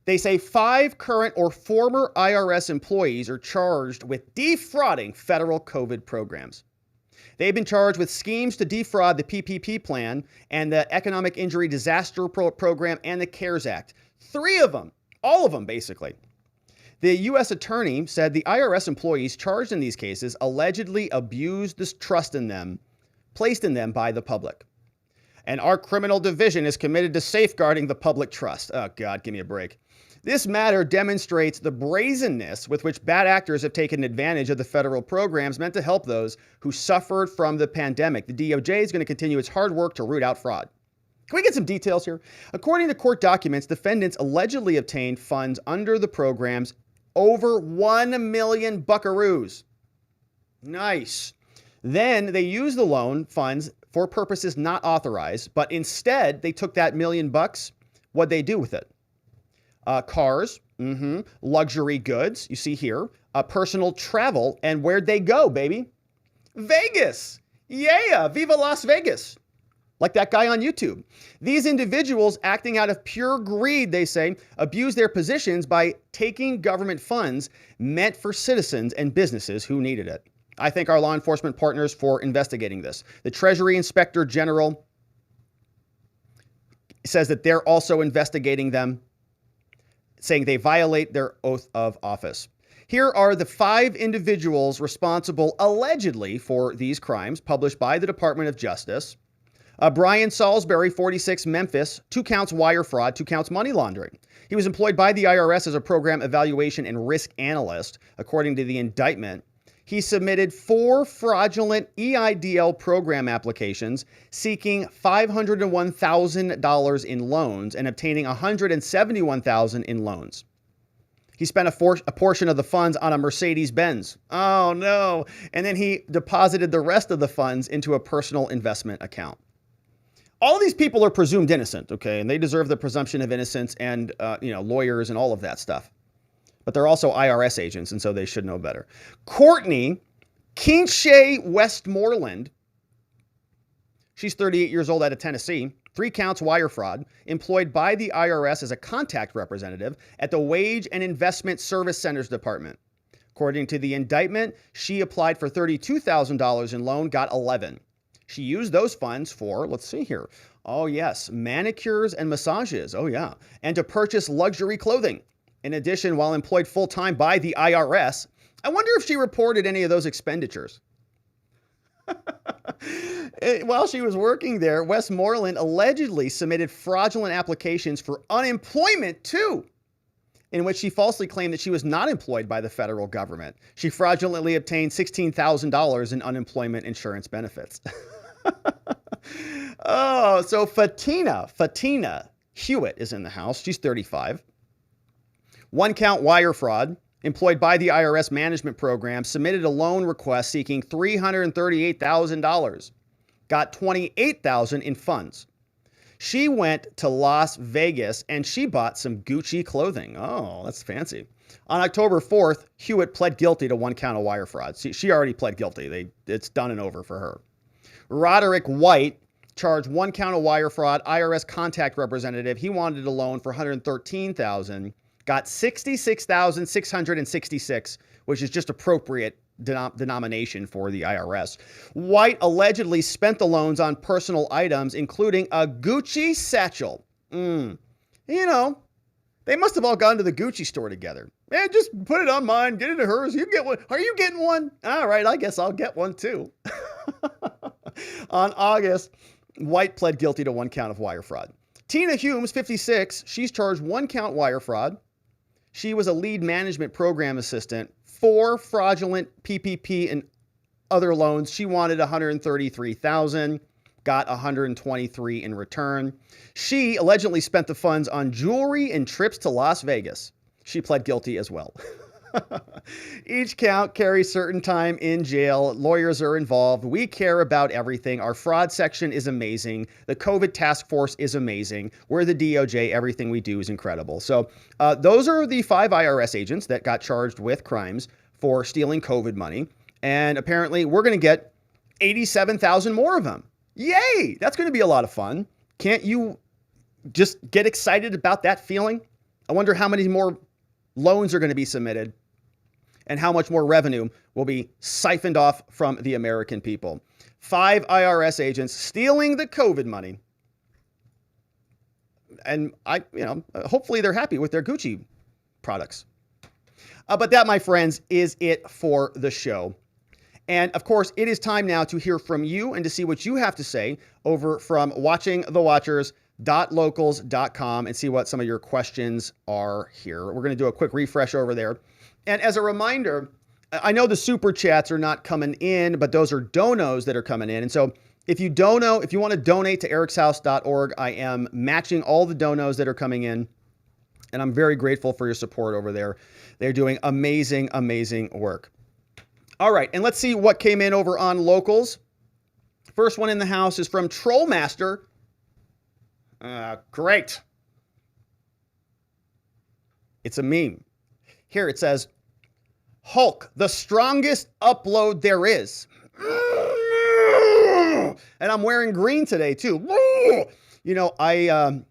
They say 5 current or former IRS employees are charged with defrauding federal COVID programs. They've been charged with schemes to defraud the PPP plan and the Economic Injury Disaster Program and the CARES Act. 3 of them, all of them basically. The U.S. attorney said the IRS employees charged in these cases allegedly abused this trust in them, placed in them by the public. And our criminal division is committed to safeguarding the public trust. Oh, God, give me a break. This matter demonstrates the brazenness with which bad actors have taken advantage of the federal programs meant to help those who suffered from the pandemic. The DOJ is going to continue its hard work to root out fraud. Can we get some details here? According to court documents, defendants allegedly obtained funds under the programs over 1 million buckaroos. Nice. Then they used the loan funds for purposes not authorized, but instead they took that $1 million. What'd they do with it? Cars, luxury goods, you see here, personal travel, and where'd they go, baby? Vegas. Yeah, viva Las Vegas. Like that guy on YouTube. These individuals, acting out of pure greed, they say, abuse their positions by taking government funds meant for citizens and businesses who needed it. I thank our law enforcement partners for investigating this. The Treasury Inspector General says that they're also investigating them, saying they violate their oath of office. Here are the 5 individuals responsible allegedly for these crimes, published by the Department of Justice. Brian Salisbury, 46, Memphis, 2 counts wire fraud, 2 counts money laundering. He was employed by the IRS as a program evaluation and risk analyst, according to the indictment. He submitted 4 fraudulent EIDL program applications seeking $501,000 in loans and obtaining $171,000 in loans. He spent a portion of the funds on a Mercedes-Benz. Oh, no. And then he deposited the rest of the funds into a personal investment account. All of these people are presumed innocent, okay? And they deserve the presumption of innocence and, lawyers and all of that stuff. But they're also IRS agents, and so they should know better. Courtney Kinshay Westmoreland, she's 38 years old, out of Tennessee, 3 counts wire fraud, employed by the IRS as a contact representative at the Wage and Investment Service Centers Department. According to the indictment, she applied for $32,000 in loan, got $11,000. She used those funds for, let's see here, oh yes, manicures and massages, oh yeah, and to purchase luxury clothing. In addition, while employed full-time by the IRS, I wonder if she reported any of those expenditures. While she was working there, Westmoreland allegedly submitted fraudulent applications for unemployment too. in which she falsely claimed that she was not employed by the federal government. She fraudulently obtained $16,000 in unemployment insurance benefits. Oh, so Fatina Hewitt is in the house. She's 35. One count wire fraud. Employed by the IRS management program, submitted a loan request seeking $338,000. Got $28,000 in funds. She went to Las Vegas and she bought some Gucci clothing. Oh, that's fancy. On October 4th, Hewitt pled guilty to one count of wire fraud. She already pled guilty. It's done and over for her. Roderick White charged one count of wire fraud. IRS contact representative. He wanted a loan for $113,000. Got $66,666, which is just appropriate denomination for the IRS. White allegedly spent the loans on personal items, including a Gucci satchel. You know, they must have all gone to the Gucci store together. Man, just put it on mine, get it to hers. You get one. Are you getting one? All right, I guess I'll get one too. On August, White pled guilty to one count of wire fraud. Tina Humes, 56, she's charged one count wire fraud. She was a lead management program assistant for fraudulent PPP and other loans. She wanted $133,000, got $123,000 in return. She allegedly spent the funds on jewelry and trips to Las Vegas. She pled guilty as well. Each count carries certain time in jail. Lawyers are involved. We care about everything. Our fraud section is amazing. The COVID task force is amazing. We're the DOJ. Everything we do is incredible. So those are the 5 IRS agents that got charged with crimes for stealing COVID money. And apparently we're going to get 87,000 more of them. Yay! That's going to be a lot of fun. Can't you just get excited about that feeling? I wonder how many more loans are going to be submitted and how much more revenue will be siphoned off from the American people. 5 IRS agents stealing the COVID money. And hopefully they're happy with their Gucci products. But that, my friends, is it for the show. And of course, it is time now to hear from you and to see what you have to say over from watchingthewatchers.locals.com and see what some of your questions are here. We're going to do a quick refresh over there. And as a reminder, I know the super chats are not coming in, but those are donos that are coming in. And so if you want to donate to ericshouse.org, I am matching all the donos that are coming in. And I'm very grateful for your support over there. They're doing amazing, amazing work. All right. And let's see what came in over on Locals. First one in the house is from Trollmaster. Great. It's a meme. Here it says, Hulk, the strongest upload there is. And I'm wearing green today too. You know, I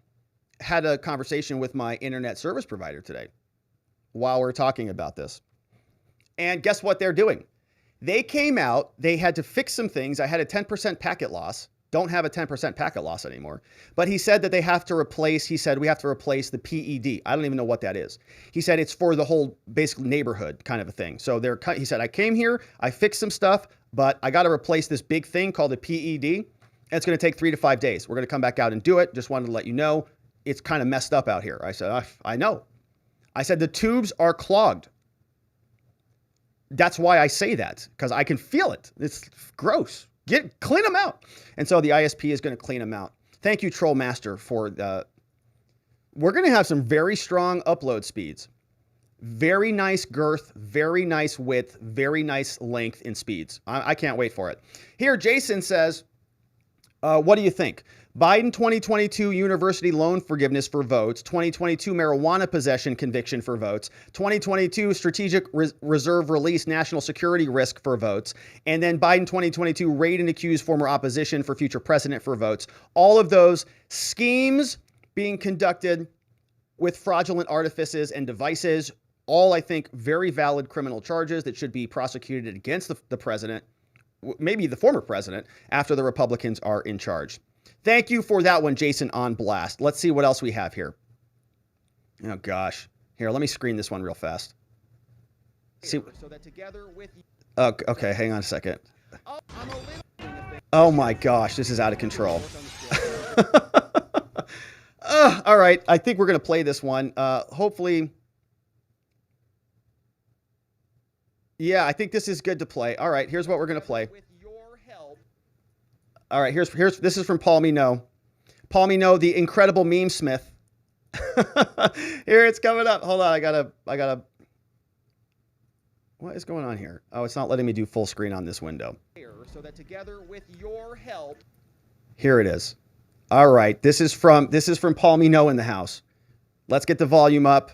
had a conversation with my internet service provider today while we're talking about this. And guess what they're doing? They came out, they had to fix some things. I had a 10% packet loss. Don't have a 10% packet loss anymore. But he said that we have to replace the PED. I don't even know what that is. He said it's for the whole basic neighborhood kind of a thing. So he said, I came here, I fixed some stuff, but I got to replace this big thing called the PED. And it's going to take 3 to 5 days. We're going to come back out and do it. Just wanted to let you know it's kind of messed up out here. I said, I know. I said, the tubes are clogged. That's why I say that, because I can feel it. It's gross. Clean them out. And so the ISP is going to clean them out. Thank you, Trollmaster, for we're going to have some very strong upload speeds. Very nice girth, very nice width, very nice length in speeds. I can't wait for it. Here, Jason says, what do you think? Biden 2022 university loan forgiveness for votes, 2022 marijuana possession conviction for votes, 2022 strategic reserve release national security risk for votes, and then Biden 2022 raid and accuse former opposition for future president for votes. All of those schemes being conducted with fraudulent artifices and devices, all, I think, very valid criminal charges that should be prosecuted against the president, maybe the former president, after the Republicans are in charge. Thank you for that one, Jason on Blast. Let's see what else we have here. Oh, gosh. Here, let me screen this one real fast. See. So that together with okay, hang on a second. Oh, my gosh. This is out of control. All right. I think we're going to play this one. Hopefully, Yeah, I think this is good to play. All right, here's what we're going to play. All right, this is from Paul Mino. Paul Mino, the incredible meme smith. Here it's coming up. Hold on, I gotta. What is going on here? Oh, it's not letting me do full screen on this window. So that together with your help. Here it is. All right, this is from Paul Mino in the house. Let's get the volume up.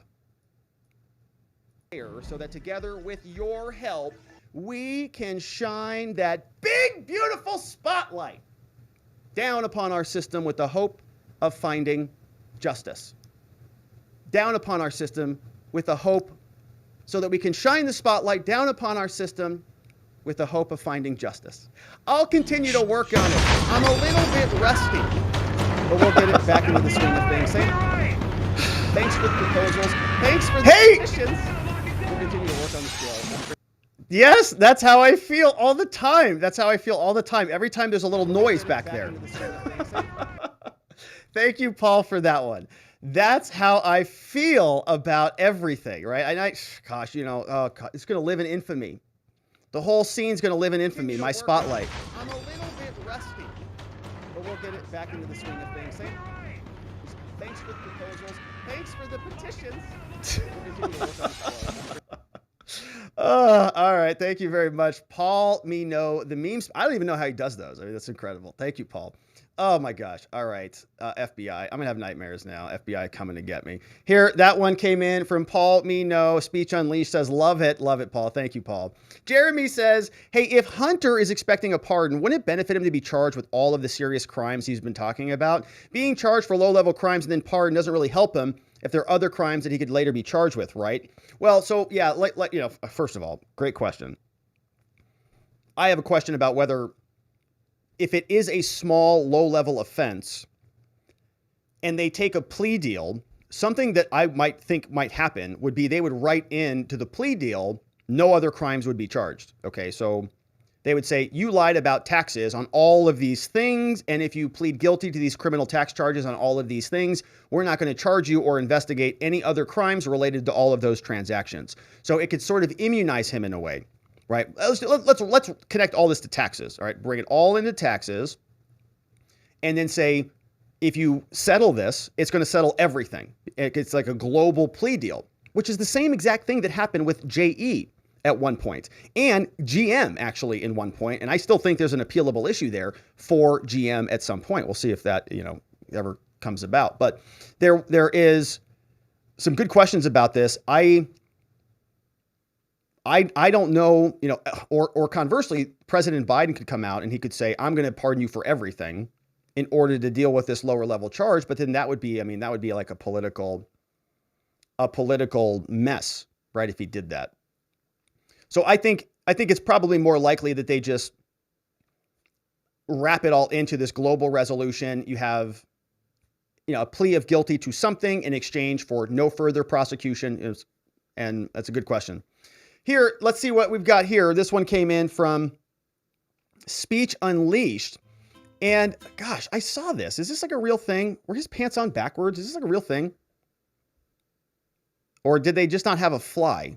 So that together with your help, we can shine that big, beautiful spotlight down upon our system with the hope of finding justice. Down upon our system with the hope so that we can shine the spotlight down upon our system with the hope of finding justice. I'll continue to work on it. I'm a little bit rusty, but we'll get it back into the swing of things. Thanks for the proposals. Thanks for the petitions. We'll continue to work on the show. Yes, that's how I feel all the time. That's how I feel all the time. Every time there's a little noise back there. Thank you, Paul, for that one. That's how I feel about everything, right? And gosh, you know, it's going to live in infamy. The whole scene's going to live in infamy, my spotlight. I'm a little bit rusty, but we'll get it back into the swing of things. Thanks for the proposals. Thanks for the petitions. All right. Thank you very much. Paul Mino, the memes. I don't even know how he does those. I mean, that's incredible. Thank you, Paul. Oh my gosh. All right. FBI. I'm going to have nightmares now. FBI coming to get me. Here, that one came in from Paul Mino. Speech Unleashed says, love it. Love it, Paul. Thank you, Paul. Jeremy says, hey, if Hunter is expecting a pardon, wouldn't it benefit him to be charged with all of the serious crimes he's been talking about? Being charged for low-level crimes and then pardon doesn't really help him if there are other crimes that he could later be charged with, right? Well, so yeah, you know, first of all, great question. I have a question about whether if it is a small, low-level offense and they take a plea deal, something that I might think might happen would be they would write into the plea deal, no other crimes would be charged. Okay, so they would say, you lied about taxes on all of these things, and if you plead guilty to these criminal tax charges on all of these things, we're not going to charge you or investigate any other crimes related to all of those transactions. So it could sort of immunize him in a way. Right. Let's connect all this to taxes. All right. Bring it all into taxes and then say, if you settle this, it's going to settle everything. It's like a global plea deal, which is the same exact thing that happened with JE at one point and GM actually in one point. And I still think there's an appealable issue there for GM at some point. We'll see if that, you know, ever comes about. But there is some good questions about this. I don't know, you know, or conversely, President Biden could come out and he could say, I'm going to pardon you for everything in order to deal with this lower level charge. But then that would be, I mean, that would be like a political mess, right? If he did that. So I think it's probably more likely that they just wrap it all into this global resolution. You have, you know, a plea of guilty to something in exchange for no further prosecution. And that's a good question. Here, let's see what we've got here. This one came in from Speech Unleashed. And gosh, I saw this. Is this like a real thing? Were his pants on backwards? Is this like a real thing? Or did they just not have a fly?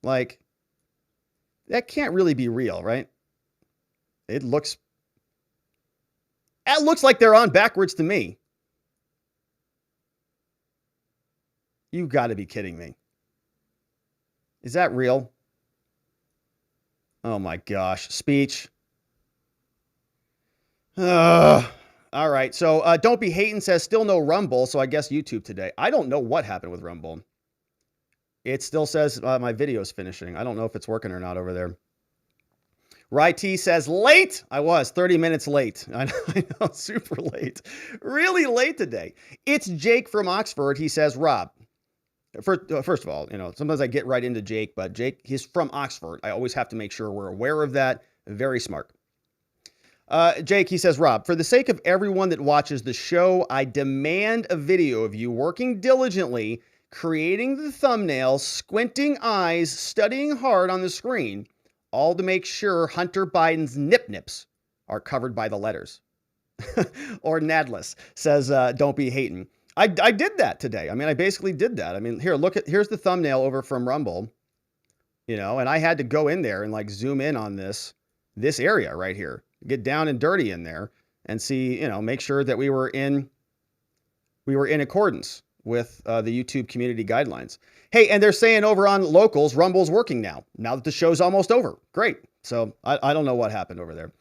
Like, that can't really be real, right? It looks like they're on backwards to me. You got to be kidding me. Is that real? Oh my gosh. Speech. All right. So Don't Be Hating says still no Rumble. So I guess YouTube today. I don't know what happened with Rumble. It still says my video is finishing. I don't know if it's working or not over there. Ry-T says late. I was 30 minutes late. I know, super late. Really late today. It's Jake from Oxford. He says, Rob. First of all, you know, sometimes I get right into Jake, but Jake, he's from Oxford. I always have to make sure we're aware of that. Very smart. Jake, he says, Rob, for the sake of everyone that watches the show, I demand a video of you working diligently, creating the thumbnails, squinting eyes, studying hard on the screen, all to make sure Hunter Biden's nip-nips are covered by the letters. Or Nadless says, don't be hating. I did that today. I mean, I basically did that. I mean, here's the thumbnail over from Rumble. you know, and I had to go in there and like zoom in on this area right here, get down and dirty in there and see, you know, make sure that we were in accordance with the YouTube community guidelines. Hey, and they're saying over on locals, Rumble's working now that the show's almost over. Great. So I don't know what happened over there,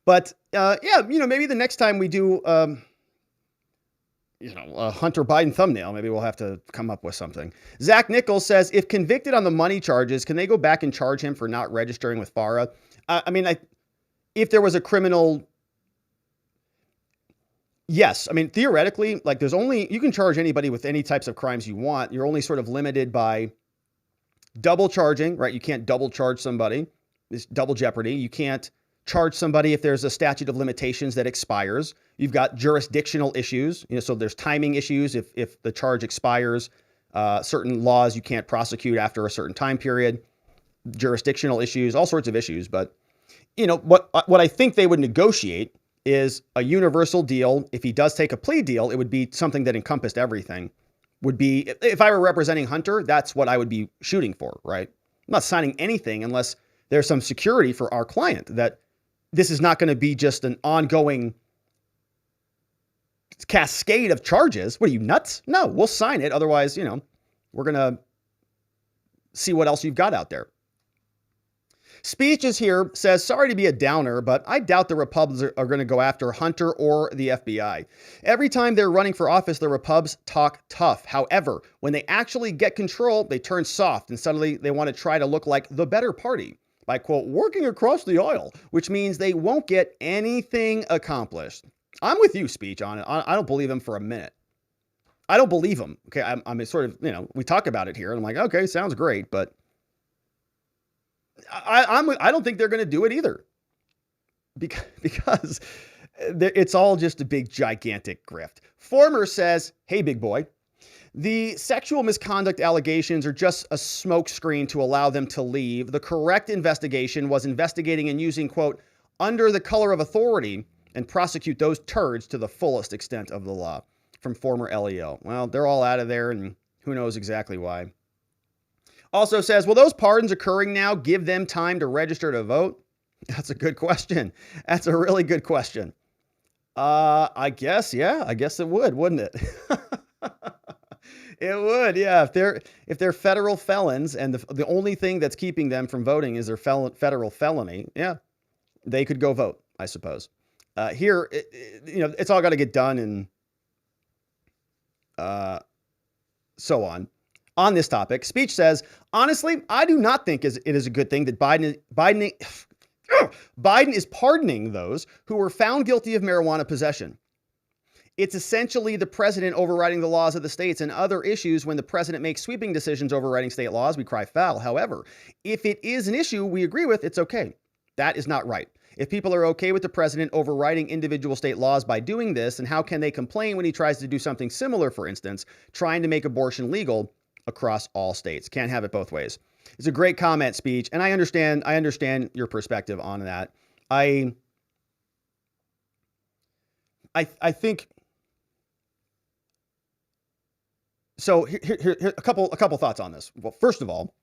but yeah, you know, maybe the next time we do, you know, a Hunter Biden thumbnail, maybe we'll have to come up with something. Zach Nichols says, if convicted on the money charges, can they go back and charge him for not registering with FARA? I mean, if there was a criminal, yes. I mean, theoretically, like you can charge anybody with any types of crimes you want. You're only sort of limited by double charging, right? You can't double charge somebody. It's double jeopardy. You can't charge somebody if there's a statute of limitations that expires. You've got jurisdictional issues, you know, so there's timing issues. If the charge expires, certain laws you can't prosecute after a certain time period, jurisdictional issues, all sorts of issues. But, you know, what I think they would negotiate is a universal deal. If he does take a plea deal, it would be something that encompassed everything. Would be, if I were representing Hunter, that's what I would be shooting for, right? I'm not signing anything unless there's some security for our client that this is not going to be just an ongoing cascade of charges. What are you, nuts? No, we'll sign it. Otherwise, you know, we're going to see what else you've got out there. Speech is here, says, sorry to be a downer, but I doubt the Repubs are going to go after Hunter or the FBI. Every time they're running for office, the Repubs talk tough. However, when they actually get control, they turn soft and suddenly they want to try to look like the better party by, quote, working across the aisle, which means they won't get anything accomplished. I'm with you, Speech, on it. I don't believe him for a minute. I don't believe him. Okay, I'm sort of, you know, we talk about it here and I'm like, okay, sounds great, but I don't think they're going to do it either, because it's all just a big, gigantic grift. Former says, hey, big boy, the sexual misconduct allegations are just a smokescreen to allow them to leave. The correct investigation was investigating and using, quote, under the color of authority and prosecute those turds to the fullest extent of the law. From former LEO. Well, they're all out of there and who knows exactly why. Also says, will those pardons occurring now give them time to register to vote? That's a good question. That's a really good question. I guess, yeah, I guess it would, wouldn't it? It would, yeah. If they're federal felons and the only thing that's keeping them from voting is their federal felony, yeah, they could go vote, I suppose. Here, you know, it's all got to get done and so on. On this topic, Speech says, honestly, I do not think it is a good thing that Biden is pardoning those who were found guilty of marijuana possession. It's essentially the president overriding the laws of the states, and other issues when the president makes sweeping decisions overriding state laws, we cry foul. However, if it is an issue we agree with, it's okay. That is not right. If people are okay with the president overriding individual state laws by doing this, then how can they complain when he tries to do something similar, for instance, trying to make abortion legal across all states? Can't have it both ways. It's a great comment, Speech, and I understand your perspective on that. I think so. Here a couple thoughts on this. Well, first of all,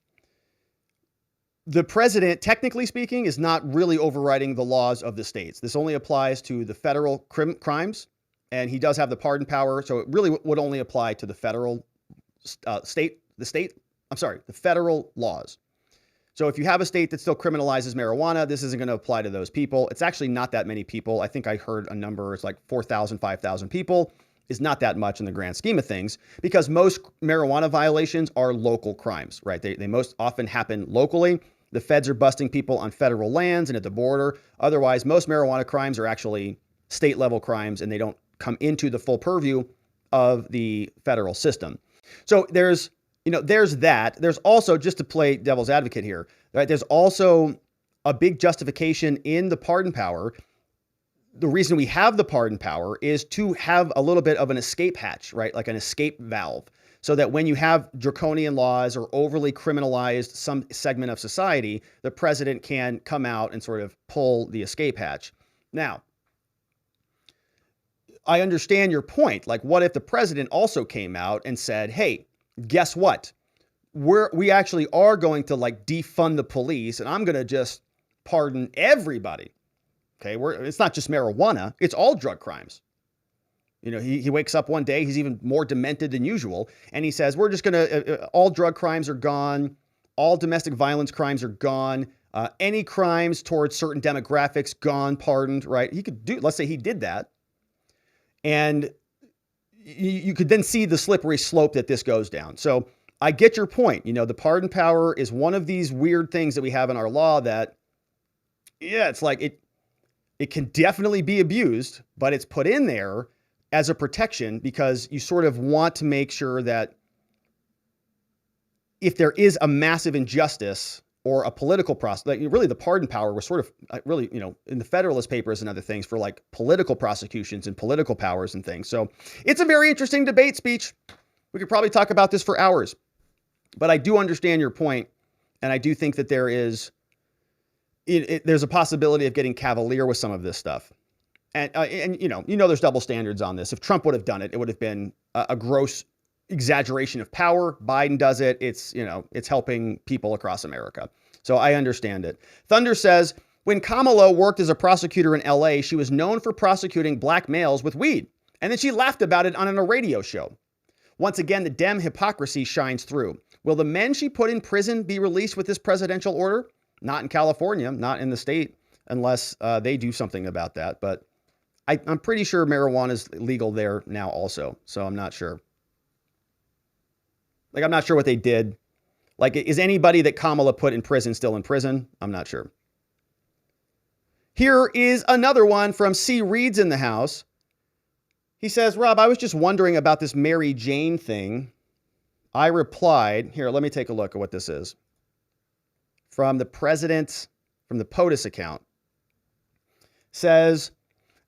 the president, technically speaking, is not really overriding the laws of the states. This only applies to the federal crimes, and he does have the pardon power, so it really would only apply to the federal the federal laws. So if you have a state that still criminalizes marijuana, this isn't going to apply to those people. It's actually not that many people. I think I heard a number, it's like 4,000, 5,000 people. Is not that much in the grand scheme of things, because most marijuana violations are local crimes, right? They most often happen locally. The feds are busting people on federal lands and at the border. Otherwise, most marijuana crimes are actually state level crimes and they don't come into the full purview of the federal system. So there's that. There's also, just to play devil's advocate here, right? There's also a big justification in the pardon power. The reason we have the pardon power is to have a little bit of an escape hatch, right? Like an escape valve, so that when you have draconian laws or overly criminalized some segment of society, the president can come out and sort of pull the escape hatch. Now, I understand your point. Like, what if the president also came out and said, hey, guess what? we actually are going to like defund the police, and I'm going to just pardon everybody. Okay, it's not just marijuana, it's all drug crimes. You know, he wakes up one day, he's even more demented than usual, and he says, we're just going to, all drug crimes are gone, all domestic violence crimes are gone, any crimes towards certain demographics gone, pardoned, right? He could do, let's say he did that, and you could then see the slippery slope that this goes down. So I get your point. You know, the pardon power is one of these weird things that we have in our law that, yeah, it's like it can definitely be abused, but it's put in there as a protection because you sort of want to make sure that if there is a massive injustice or a political process, like really the pardon power was sort of really, you know, in the Federalist Papers and other things for like political prosecutions and political powers and things. So it's a very interesting debate speech. We could probably talk about this for hours, but I do understand your point, and I do think that there's a possibility of getting cavalier with some of this stuff. And you know, there's double standards on this. If Trump would have done it, it would have been a gross exaggeration of power. Biden does it. It's, you know, it's helping people across America. So I understand it. Thunder says, when Kamala worked as a prosecutor in LA, she was known for prosecuting black males with weed. And then she laughed about it on a radio show. Once again, the Dem hypocrisy shines through. Will the men she put in prison be released with this presidential order? Not in California, not in the state, unless they do something about that. But I'm pretty sure marijuana is legal there now also. So I'm not sure. Like, I'm not sure what they did. Like, is anybody that Kamala put in prison still in prison? I'm not sure. Here is another one from C. Reed's in the house. He says, Rob, I was just wondering about this Mary Jane thing. I replied, here, let me take a look at what this is. From the president, from the POTUS account. Says,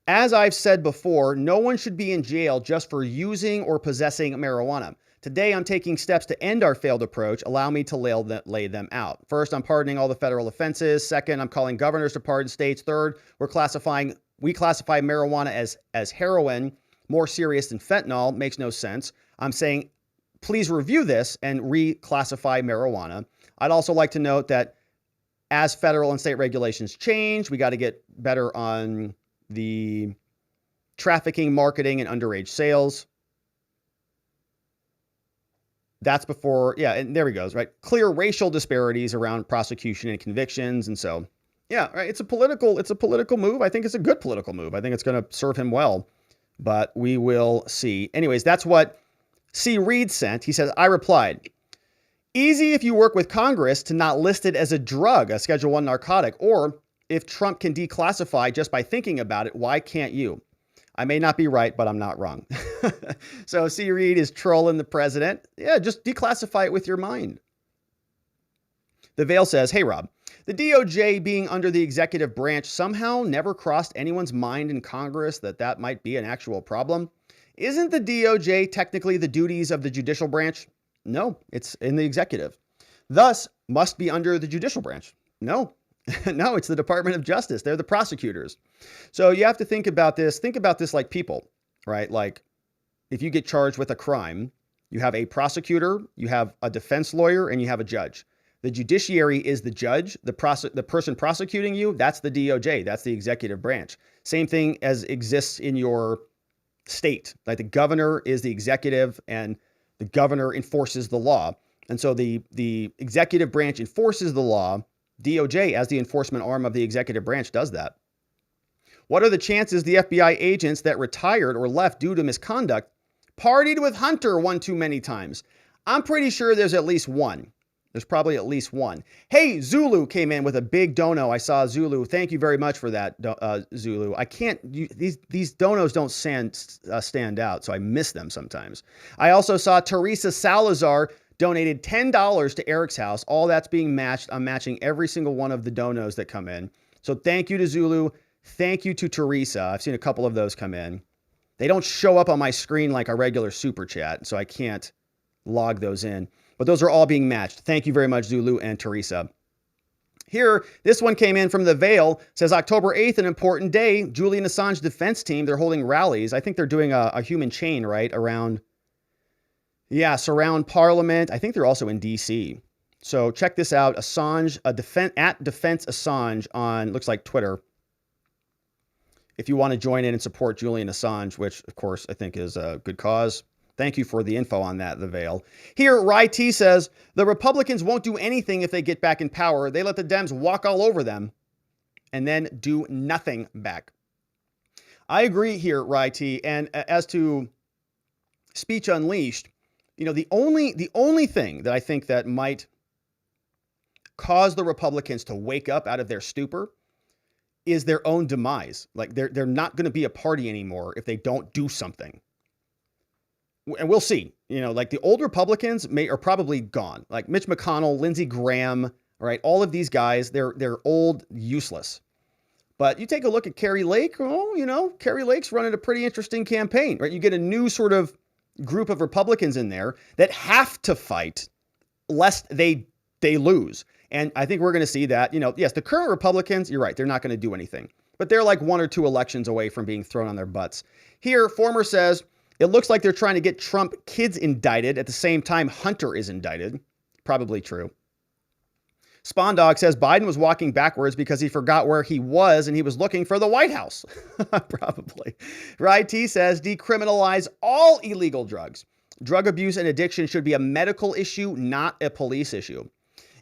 as I've said before, no one should be in jail just for using or possessing marijuana. Today, I'm taking steps to end our failed approach. Allow me to lay them out. First, I'm pardoning all the federal offenses. Second, I'm calling governors to pardon states. Third, we classify marijuana as heroin, more serious than fentanyl. Makes no sense. I'm saying, please review this and reclassify marijuana. I'd also like to note that as federal and state regulations change, we got to get better on the trafficking, marketing, and underage sales. That's before, yeah, and there he goes, right? Clear racial disparities around prosecution and convictions. And so, yeah, right, it's a political move. I think it's a good political move. I think it's going to serve him well, but we will see. Anyways, that's what C. Reed sent. He says, I replied, easy if you work with Congress to not list it as a drug, a Schedule I narcotic, or if Trump can declassify just by thinking about it, why can't you? I may not be right, but I'm not wrong. So C. Reed is trolling the president. Yeah, just declassify it with your mind. The Veil says, hey, Rob, the DOJ being under the executive branch somehow never crossed anyone's mind in Congress that might be an actual problem. Isn't the DOJ technically the duties of the judicial branch? No, it's in the executive. Thus, must be under the judicial branch. No. No, it's the Department of Justice. They're the prosecutors. So you have to think about this. Think about this like people, right? Like if you get charged with a crime, you have a prosecutor, you have a defense lawyer, and you have a judge. The judiciary is the judge. The person prosecuting you, that's the DOJ. That's the executive branch. Same thing as exists in your state. Like the governor is the executive and the governor enforces the law. And so the executive branch enforces the law. DOJ, as the enforcement arm of the executive branch, does that. What are the chances the FBI agents that retired or left due to misconduct partied with Hunter one too many times? I'm pretty sure there's at least one. There's probably at least one. Hey, Zulu came in with a big dono. I saw Zulu. Thank you very much for that, Zulu. I can't, these donos don't stand out, so I miss them sometimes. I also saw Teresa Salazar donated $10 to Eric's house. All that's being matched. I'm matching every single one of the donos that come in. So thank you to Zulu. Thank you to Teresa. I've seen a couple of those come in. They don't show up on my screen like a regular super chat, so I can't log those in. But those are all being matched. Thank you very much, Zulu and Teresa. Here, this one came in from The Veil. Says October 8th, an important day. Julian Assange defense team, they're holding rallies. I think they're doing a human chain, right, around Yeah, surround Parliament. I think they're also in D.C. So check this out. Assange, at Defense Assange on, looks like Twitter. If you want to join in and support Julian Assange, which of course I think is a good cause. Thank you for the info on that, The Veil. Here, Rai T says, the Republicans won't do anything if they get back in power. They let the Dems walk all over them and then do nothing back. I agree here, Rai T. And as to Speech Unleashed, you know, the only thing that I think that might cause the Republicans to wake up out of their stupor is their own demise. Like they're not going to be a party anymore if they don't do something. And we'll see. You know, like the old Republicans are probably gone. Like Mitch McConnell, Lindsey Graham, right? All of these guys, they're old, useless. But you take a look at Carrie Lake. Oh, you know, Carrie Lake's running a pretty interesting campaign, right? You get a new sort of group of Republicans in there that have to fight lest they lose. And I think we're going to see that, you know, yes, the current Republicans, you're right, they're not going to do anything. But they're like 1 or 2 elections away from being thrown on their butts. Here, Former says, it looks like they're trying to get Trump kids indicted at the same time Hunter is indicted. Probably true. Spondog says Biden was walking backwards because he forgot where he was and he was looking for the White House. Probably. Rai T says decriminalize all illegal drugs. Drug abuse and addiction should be a medical issue, not a police issue.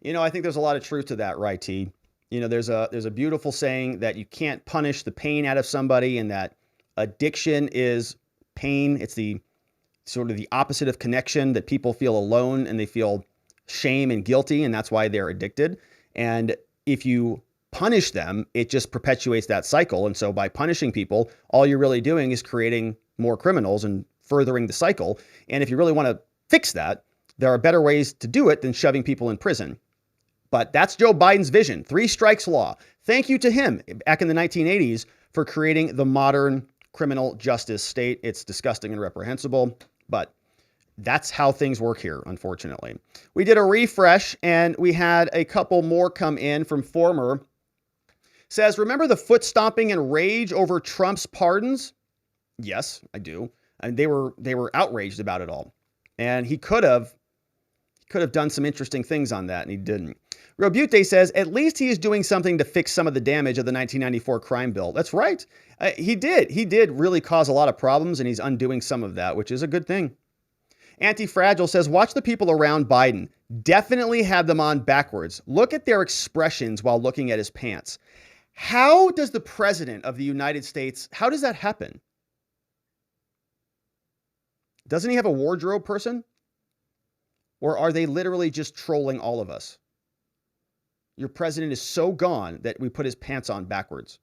You know, I think there's a lot of truth to that, Rai T. You know, there's a beautiful saying that you can't punish the pain out of somebody and that addiction is pain. It's the sort of the opposite of connection, that people feel alone and they feel shame and guilty, and that's why they're addicted. And if you punish them, it just perpetuates that cycle. And so by punishing people, all you're really doing is creating more criminals and furthering the cycle. And if you really want to fix that, there are better ways to do it than shoving people in prison. But that's Joe Biden's vision, 3 strikes law. Thank you to him back in the 1980s for creating the modern criminal justice state. It's disgusting and reprehensible, but that's how things work here, unfortunately. We did a refresh and we had a couple more come in from Former. Says, remember the foot stomping and rage over Trump's pardons? Yes, I do. And they were outraged about it all. And he could have done some interesting things on that, and he didn't. Robute says, at least he is doing something to fix some of the damage of the 1994 crime bill. That's right. He did. He did really cause a lot of problems, and he's undoing some of that, which is a good thing. Anti-Fragile says, watch the people around Biden. Definitely have them on backwards. Look at their expressions while looking at his pants. How does the president of the United States, how does that happen? Doesn't he have a wardrobe person? Or are they literally just trolling all of us? Your president is so gone that we put his pants on backwards.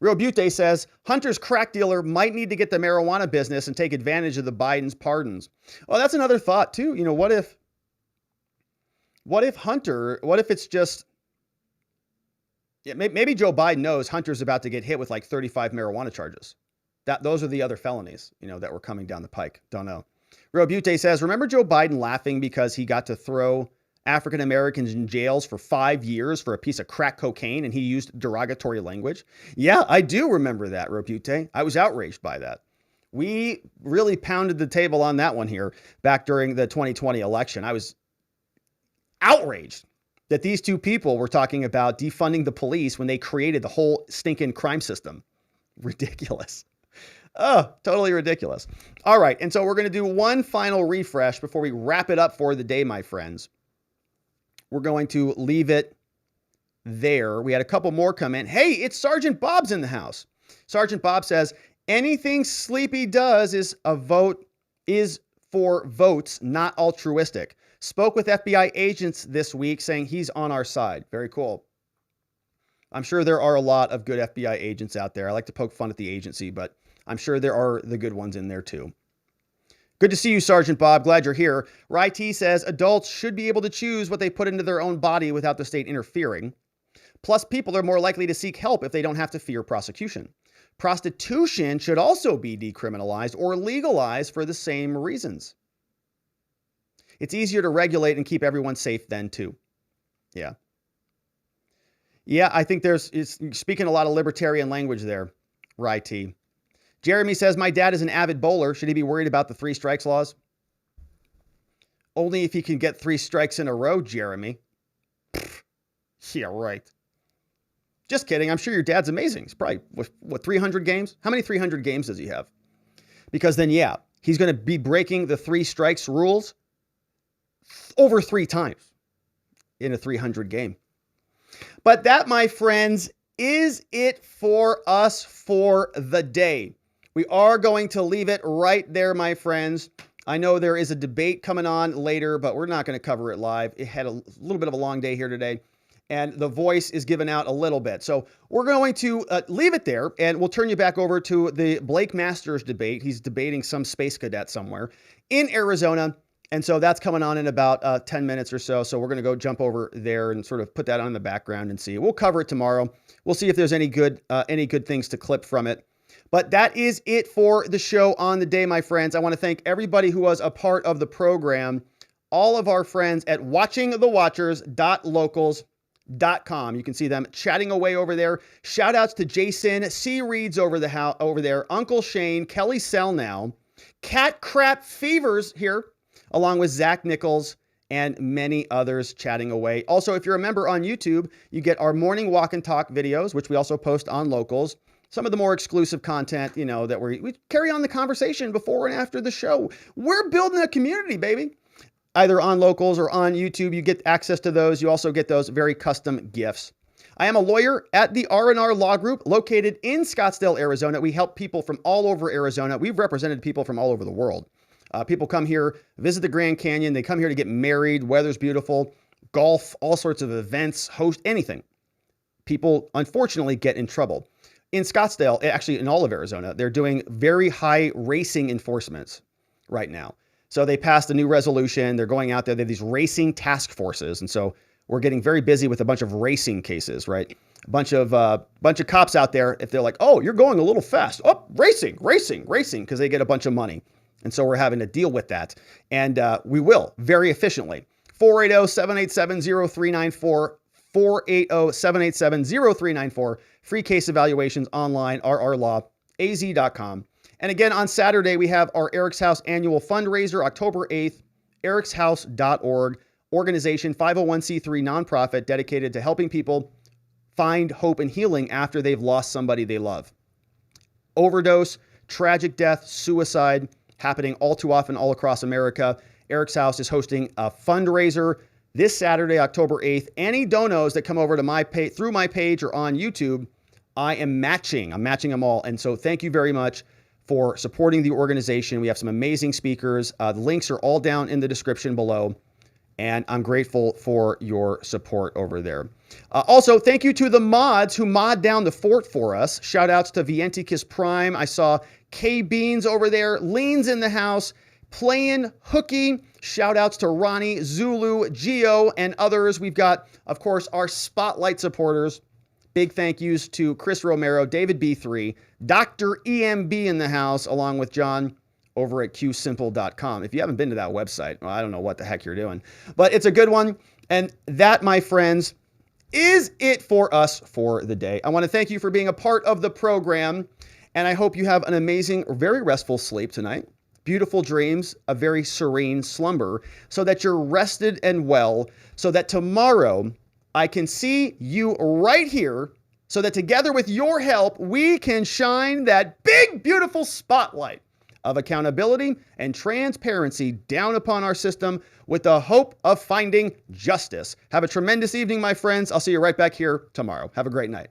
Real Butte says, Hunter's crack dealer might need to get the marijuana business and take advantage of the Biden's pardons. Well, that's another thought too. You know, what if it's just, yeah, maybe Joe Biden knows Hunter's about to get hit with like 35 marijuana charges. Those are the other felonies, you know, that were coming down the pike. Don't know. Real Butte says, remember Joe Biden laughing because he got to throw African Americans in jails for 5 years for a piece of crack cocaine and he used derogatory language? Yeah, I do remember that, Repute. I was outraged by that. We really pounded the table on that one here back during the 2020 election. I was outraged that these two people were talking about defunding the police when they created the whole stinking crime system. Ridiculous. Oh, totally ridiculous. All right. And so we're going to do one final refresh before we wrap it up for the day, my friends. We're going to leave it there. We had a couple more come in. Hey, it's Sergeant Bob's in the house. Sergeant Bob says, anything Sleepy does is for votes, not altruistic. Spoke with FBI agents this week saying he's on our side. Very cool. I'm sure there are a lot of good FBI agents out there. I like to poke fun at the agency, but I'm sure there are the good ones in there too. Good to see you, Sergeant Bob. Glad you're here. Rai T says adults should be able to choose what they put into their own body without the state interfering. Plus, people are more likely to seek help if they don't have to fear prosecution. Prostitution should also be decriminalized or legalized for the same reasons. It's easier to regulate and keep everyone safe then too. Yeah. Yeah, I think you're speaking a lot of libertarian language there, Rai T. Jeremy says, my dad is an avid bowler. Should he be worried about the 3 strikes laws? Only if he can get 3 strikes in a row, Jeremy. Yeah, right. Just kidding. I'm sure your dad's amazing. He's probably, what, 300 games? How many 300 games does he have? Because then, yeah, he's going to be breaking the 3 strikes rules over 3 times in a 300 game. But that, my friends, is it for us for the day. We are going to leave it right there, my friends. I know there is a debate coming on later, but we're not going to cover it live. It had a little bit of a long day here today, and the voice is given out a little bit. So we're going to leave it there, and we'll turn you back over to the Blake Masters debate. He's debating some space cadet somewhere in Arizona, and so that's coming on in about 10 minutes or so. So we're going to go jump over there and sort of put that on in the background and see. We'll cover it tomorrow. We'll see if there's any good things to clip from it. But that is it for the show on the day, my friends. I want to thank everybody who was a part of the program, all of our friends at watchingthewatchers.locals.com. You can see them chatting away over there. Shout outs to Jason C. Reeds over there, Uncle Shane, Kelly Selnow, Cat Crap Fevers here, along with Zach Nichols and many others chatting away. Also, if you're a member on YouTube, you get our morning walk and talk videos, which we also post on Locals. Some of the more exclusive content, you know, that we carry on the conversation before and after the show. We're building a community, baby. Either on Locals or on YouTube, you get access to those. You also get those very custom gifts. I am a lawyer at the R&R Law Group located in Scottsdale, Arizona. We help people from all over Arizona. We've represented people from all over the world. People come here, visit the Grand Canyon. They come here to get married. Weather's beautiful. Golf, all sorts of events, host anything. People, unfortunately, get in trouble. In Scottsdale, actually in all of Arizona, they're doing very high racing enforcements right now. So they passed a new resolution. They're going out there. They have these racing task forces. And so we're getting very busy with a bunch of racing cases, right? A bunch of cops out there. If they're like, oh, you're going a little fast. Oh, racing, because they get a bunch of money. And so we're having to deal with that. And we will very efficiently. 480-787-0394. 480-787-0394. Free case evaluations online, rrlawaz.com. And again, on Saturday, we have our Eric's House annual fundraiser, October 8th, ericshouse.org, organization, 501c3 nonprofit dedicated to helping people find hope and healing after they've lost somebody they love. Overdose, tragic death, suicide, happening all too often all across America. Eric's House is hosting a fundraiser this Saturday, October 8th. Any donos that come over to my page, through my page or on YouTube, I am matching. I'm matching them all. And so thank you very much for supporting the organization. We have some amazing speakers. The links are all down in the description below. And I'm grateful for your support over there. Also, thank you to the mods who mod down the fort for us. Shout outs to Vienticus Prime. I saw K Beans over there. Lean's in the house. Playing Hooky. Shout outs to Ronnie, Zulu, Geo, and others. We've got, of course, our Spotlight supporters. Big thank yous to Chris Romero, David B3, Dr. EMB in the house, along with John over at qsimple.com. If you haven't been to that website, well, I don't know what the heck you're doing, but it's a good one. And that, my friends, is it for us for the day. I want to thank you for being a part of the program, and I hope you have an amazing, very restful sleep tonight. Beautiful dreams, a very serene slumber, so that you're rested and well, so that tomorrow I can see you right here, so that together with your help, we can shine that big, beautiful spotlight of accountability and transparency down upon our system with the hope of finding justice. Have a tremendous evening, my friends. I'll see you right back here tomorrow. Have a great night.